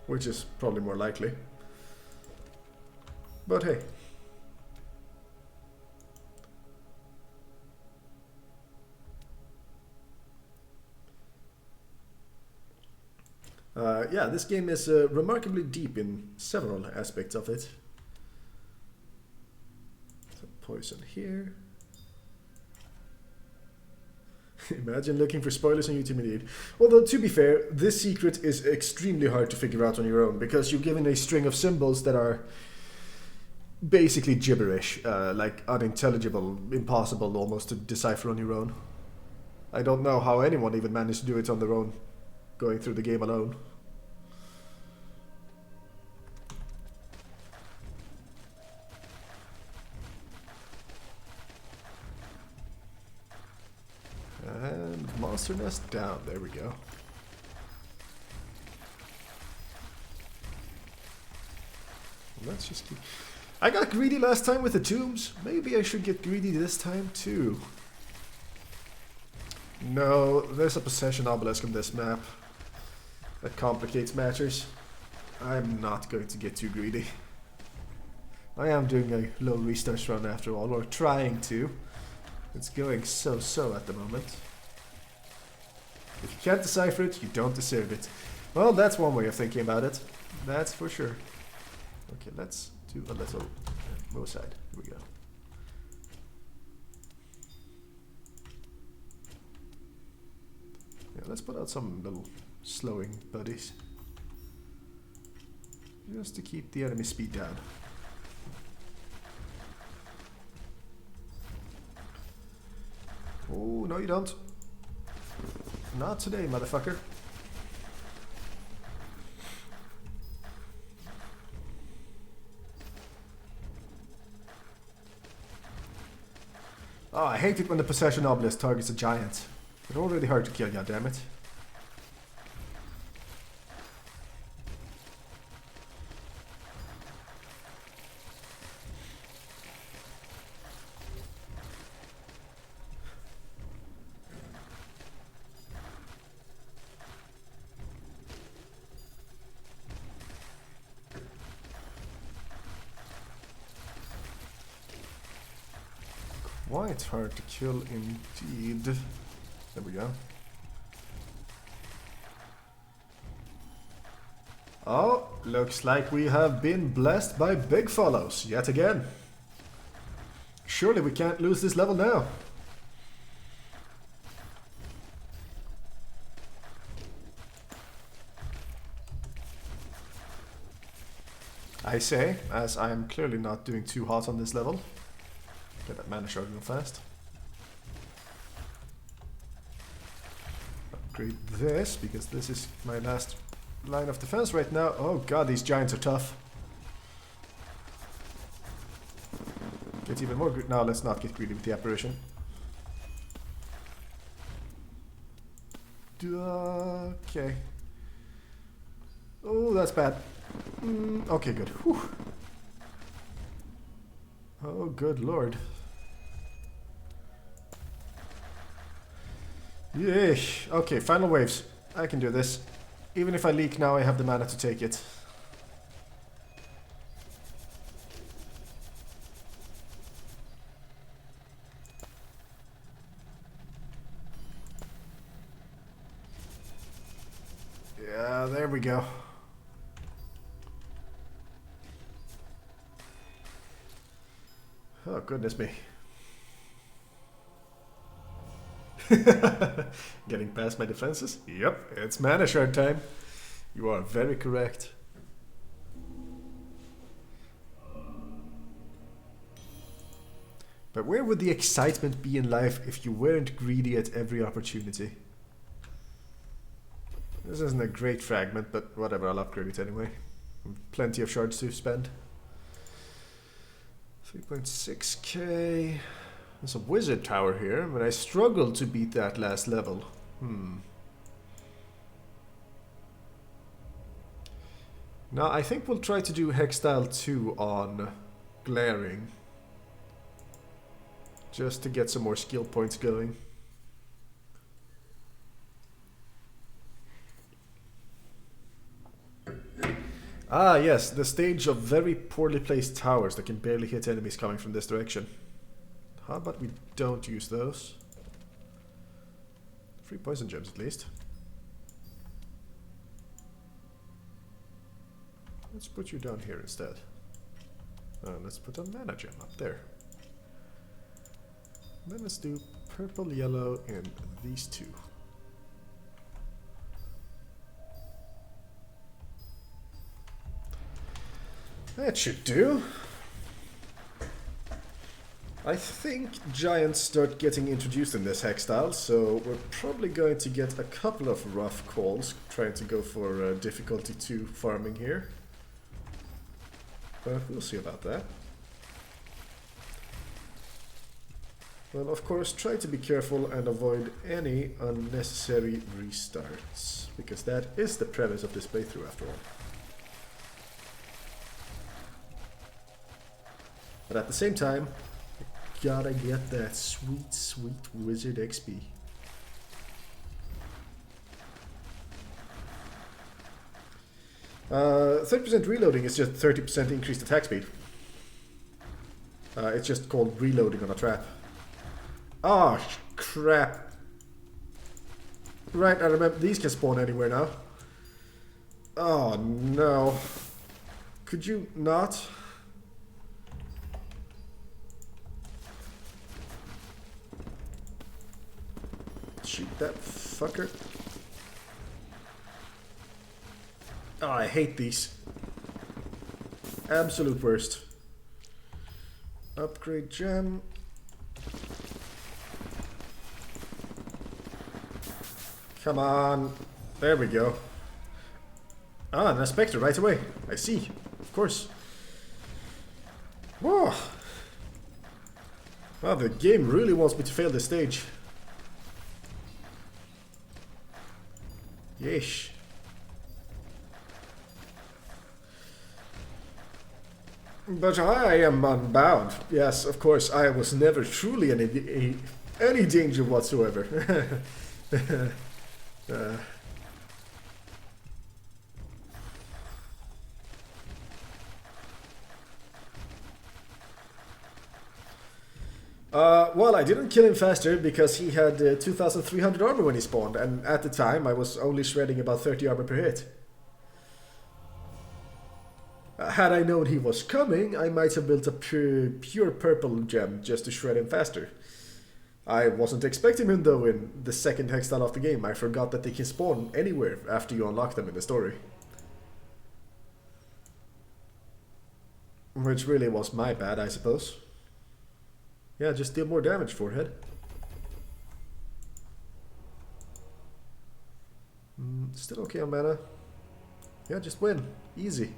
Which is probably more likely. But hey. Yeah, this game is remarkably deep in several aspects of it. So poison here. Imagine looking for spoilers on YouTube indeed. Although, to be fair, this secret is extremely hard to figure out on your own, because you're given a string of symbols that are basically gibberish, like unintelligible, impossible almost to decipher on your own. I don't know how anyone even managed to do it on their own, going through the game alone. And monster nest down, there we go. Let's just keep... I got greedy last time with the tombs. Maybe I should get greedy this time too. No, there's a possession obelisk on this map. That complicates matters. I'm not going to get too greedy. I am doing a low restart run after all, or trying to. It's going so-so at the moment. If you can't decipher it, you don't deserve it. Well, that's one way of thinking about it. That's for sure. Okay, let's do a little move aside. Here we go. Yeah, let's put out some little slowing buddies. Just to keep the enemy speed down. Oh, no you don't. Not today, motherfucker. Oh, I hate it when the possession obelisk targets a giant. It's already hard to kill, goddammit. Quite hard to kill indeed. There we go. Oh, looks like we have been blessed by big follows yet again. Surely we can't lose this level now. I say, as I am clearly not doing too hot on this level. Get that mana shard real fast. Upgrade this, because this is my last line of defense right now. Oh god, these giants are tough. Get even more greedy. No, let's not get greedy with the apparition. Okay. Oh, that's bad. Okay, good. Whew. Oh, good lord. Yeesh. Okay, final waves. I can do this. Even if I leak now, I have the mana to take it. Yeah, there we go. Oh, goodness me. Getting past my defenses? Yep, it's mana shard time. You are very correct. But where would the excitement be in life if you weren't greedy at every opportunity? This isn't a great fragment, but whatever, I'll upgrade it anyway. Plenty of shards to spend. 3.6k. There's a wizard tower here, but I struggled to beat that last level. Now I think we'll try to do Hextile 2 on Glaring. Just to get some more skill points going. Ah yes, the stage of very poorly placed towers that can barely hit enemies coming from this direction. How about we don't use those? 3 poison gems at least. Let's put you down here instead. Let's put a mana gem up there. And then let's do purple, yellow, and these two. That should do. I think giants start getting introduced in this Hextile, so we're probably going to get a couple of rough calls trying to go for difficulty 2 farming here. But we'll see about that. Well, of course, try to be careful and avoid any unnecessary restarts, because that is the premise of this playthrough after all. But at the same time, gotta get that sweet, sweet wizard XP. Uh, 30% reloading is just 30% increased attack speed. It's just called reloading on a trap. Ah, oh, crap. Right, I remember these can spawn anywhere now. Oh no. Could you not? Shoot that fucker. Oh, I hate these. Absolute worst. Upgrade gem. Come on. There we go. Ah, an Spectre right away. I see. Of course. Whoa. Wow, the game really wants me to fail this stage. Yeesh. But I am unbound. Yes, of course, I was never truly in any danger whatsoever. Well, I didn't kill him faster because he had 2,300 armor when he spawned, and at the time I was only shredding about 30 armor per hit. Had I known he was coming, I might have built a pure purple gem just to shred him faster. I wasn't expecting him though in the second Hextile of the game. I forgot that they can spawn anywhere after you unlock them in the story. Which really was my bad, I suppose. Yeah, just deal more damage, forehead. Still okay on mana. Yeah, just win. Easy.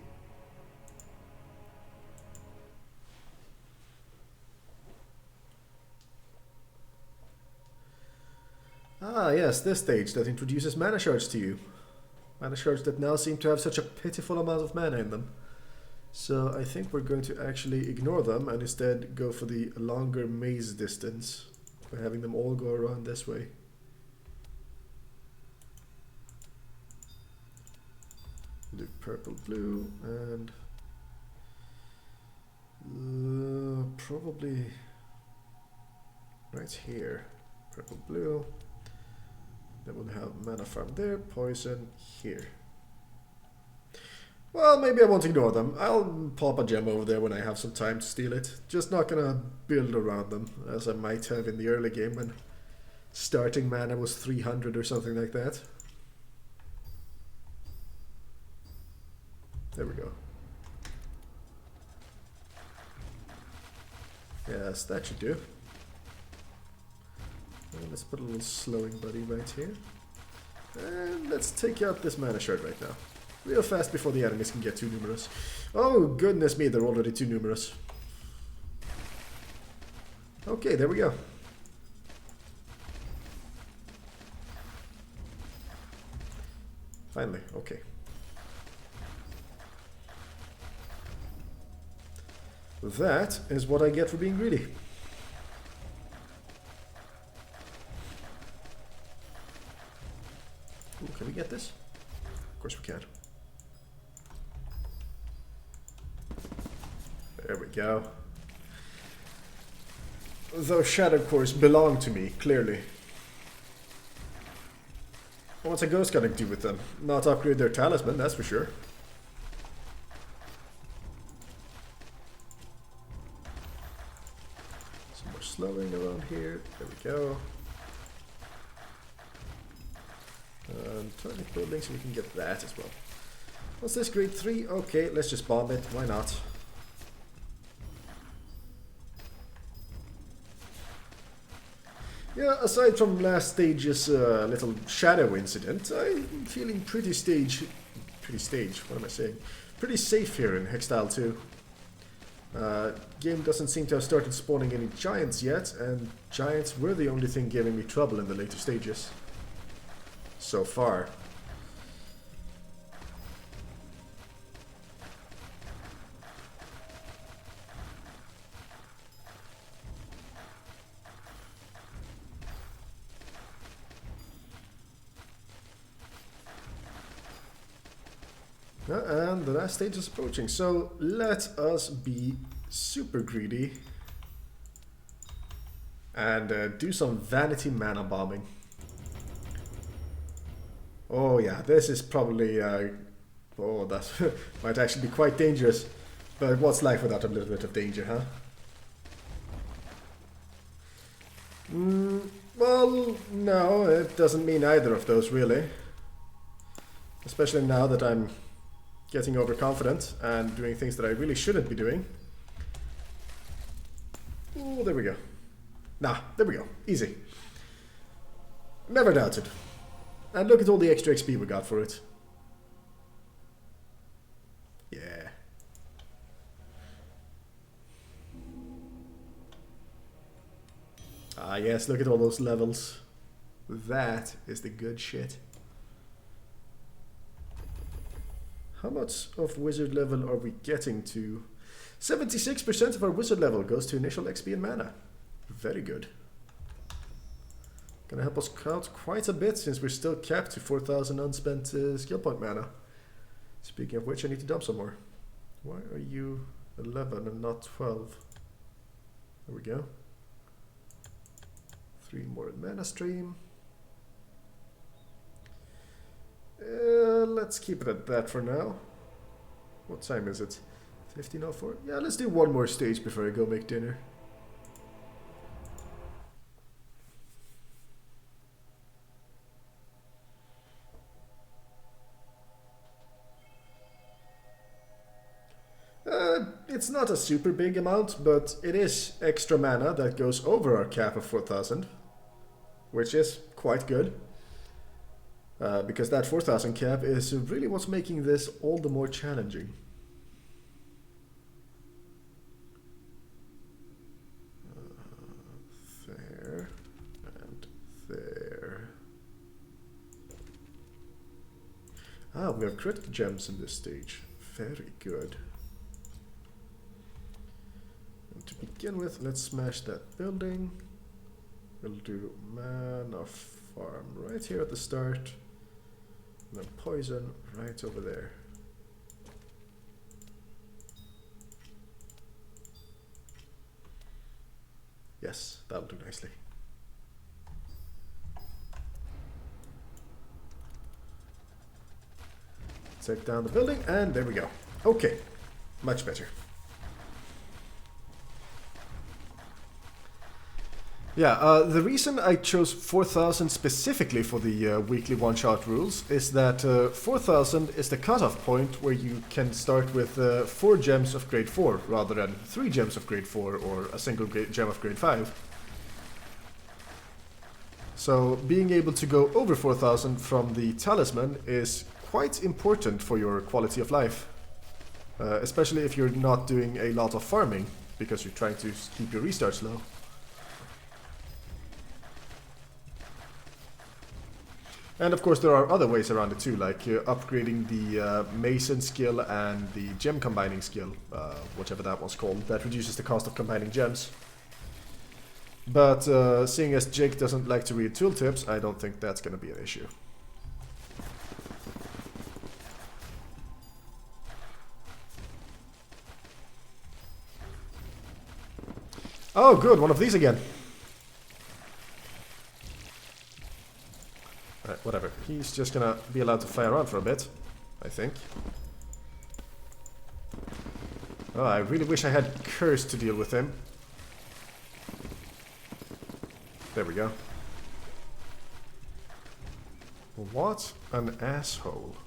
Ah, yes, this stage that introduces mana shards to you. Mana shards that now seem to have such a pitiful amount of mana in them. So I think we're going to actually ignore them and instead go for the longer maze distance by having them all go around this way. Do purple, blue, and probably right here. Purple, blue. Then we'll have mana farm there, poison here. Well, maybe I won't ignore them. I'll pop a gem over there when I have some time to steal it. Just not gonna build around them, as I might have in the early game when starting mana was 300 or something like that. There we go. Yes, that should do. And let's put a little slowing buddy right here. And let's take out this mana shard right now. Real fast before the enemies can get too numerous. Oh, goodness me, they're already too numerous. Okay, there we go. Finally, okay. That is what I get for being greedy. Ooh, can we get this? Of course we can. There we go. Those shadow cores belong to me, clearly. What's a ghost gonna do with them? Not upgrade their talisman, that's for sure. Some more slowing around here. There we go. Turning building so we can get that as well. What's this, grade 3? Okay, let's just bomb it. Why not? Yeah, aside from last stage's little shadow incident, I'm feeling pretty what am I saying? Pretty safe here in Hextile 2. Game doesn't seem to have started spawning any giants yet, and giants were the only thing giving me trouble in the later stages. So far. And the last stage is approaching, so let us be super greedy and do some vanity mana bombing. Oh yeah, this is probably, oh that might actually be quite dangerous, but what's life without a little bit of danger, huh? Well, no, it doesn't mean either of those really. Especially now that I'm getting overconfident and doing things that I really shouldn't be doing. Oh, there we go. Nah, there we go. Easy. Never doubted. And look at all the extra XP we got for it. Yeah. Ah yes, look at all those levels. That is the good shit. How much of wizard level are we getting to? 76% of our wizard level goes to initial XP and mana. Very good. Gonna help us out quite a bit since we're still capped to 4,000 unspent skill point mana. Speaking of which, I need to dump some more. Why are you 11 and not 12? There we go. 3 more in mana stream. Let's keep it at that for now. What time is it? 15:04? Yeah, let's do one more stage before I go make dinner. it's not a super big amount, but it is extra mana that goes over our cap of 4,000, which is quite good. Because that 4,000 cap is really what's making this all the more challenging. There and there. Ah, we have critical gems in this stage. Very good. And to begin with, let's smash that building. We'll do mana farm right here at the start. And then poison right over there. Yes, that'll do nicely. Take down the building, and there we go. Okay, much better. Yeah, the reason I chose 4,000 specifically for the weekly one-shot rules is that 4,000 is the cutoff point where you can start with 4 gems of grade 4 rather than 3 gems of grade 4 or a single gem of grade 5. So being able to go over 4,000 from the talisman is quite important for your quality of life. Especially if you're not doing a lot of farming, because you're trying to keep your restarts low. And of course there are other ways around it too, like upgrading the Mason skill and the gem combining skill, whichever that was called, that reduces the cost of combining gems. But seeing as Jake doesn't like to read tooltips, I don't think that's going to be an issue. Oh good, one of these again. Alright, whatever. He's just gonna be allowed to fly around for a bit, I think. Oh, I really wish I had Curse to deal with him. There we go. What an asshole.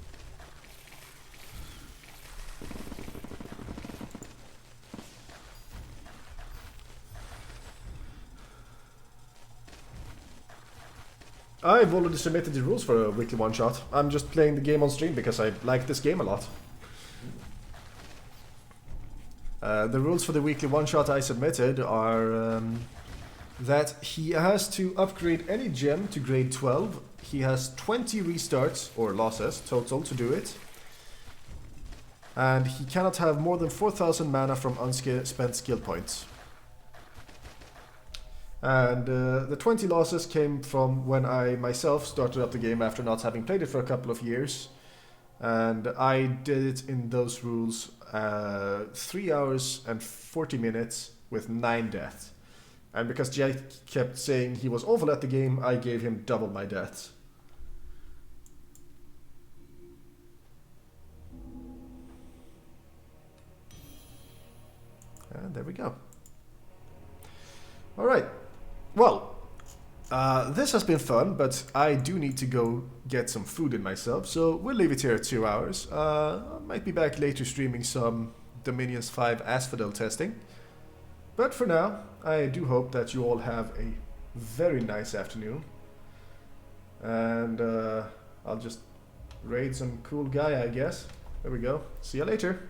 I've already submitted the rules for a weekly one-shot. I'm just playing the game on stream because I like this game a lot. The rules for the weekly one-shot I submitted are that he has to upgrade any gem to grade 12. He has 20 restarts, or losses, total to do it. And he cannot have more than 4,000 mana from unspent skill points. And the 20 losses came from when I myself started up the game after not having played it for a couple of years. And I did it in those rules 3 hours and 40 minutes with 9 deaths. And because Jack kept saying he was awful at the game, I gave him double my deaths. And there we go. Alright. Well, this has been fun, but I do need to go get some food in myself, so we'll leave it here at 2 hours. I might be back later streaming some Dominions 5 Asphodel testing. But for now, I do hope that you all have a very nice afternoon. And I'll just raid some cool guy, I guess. There we go. See you later.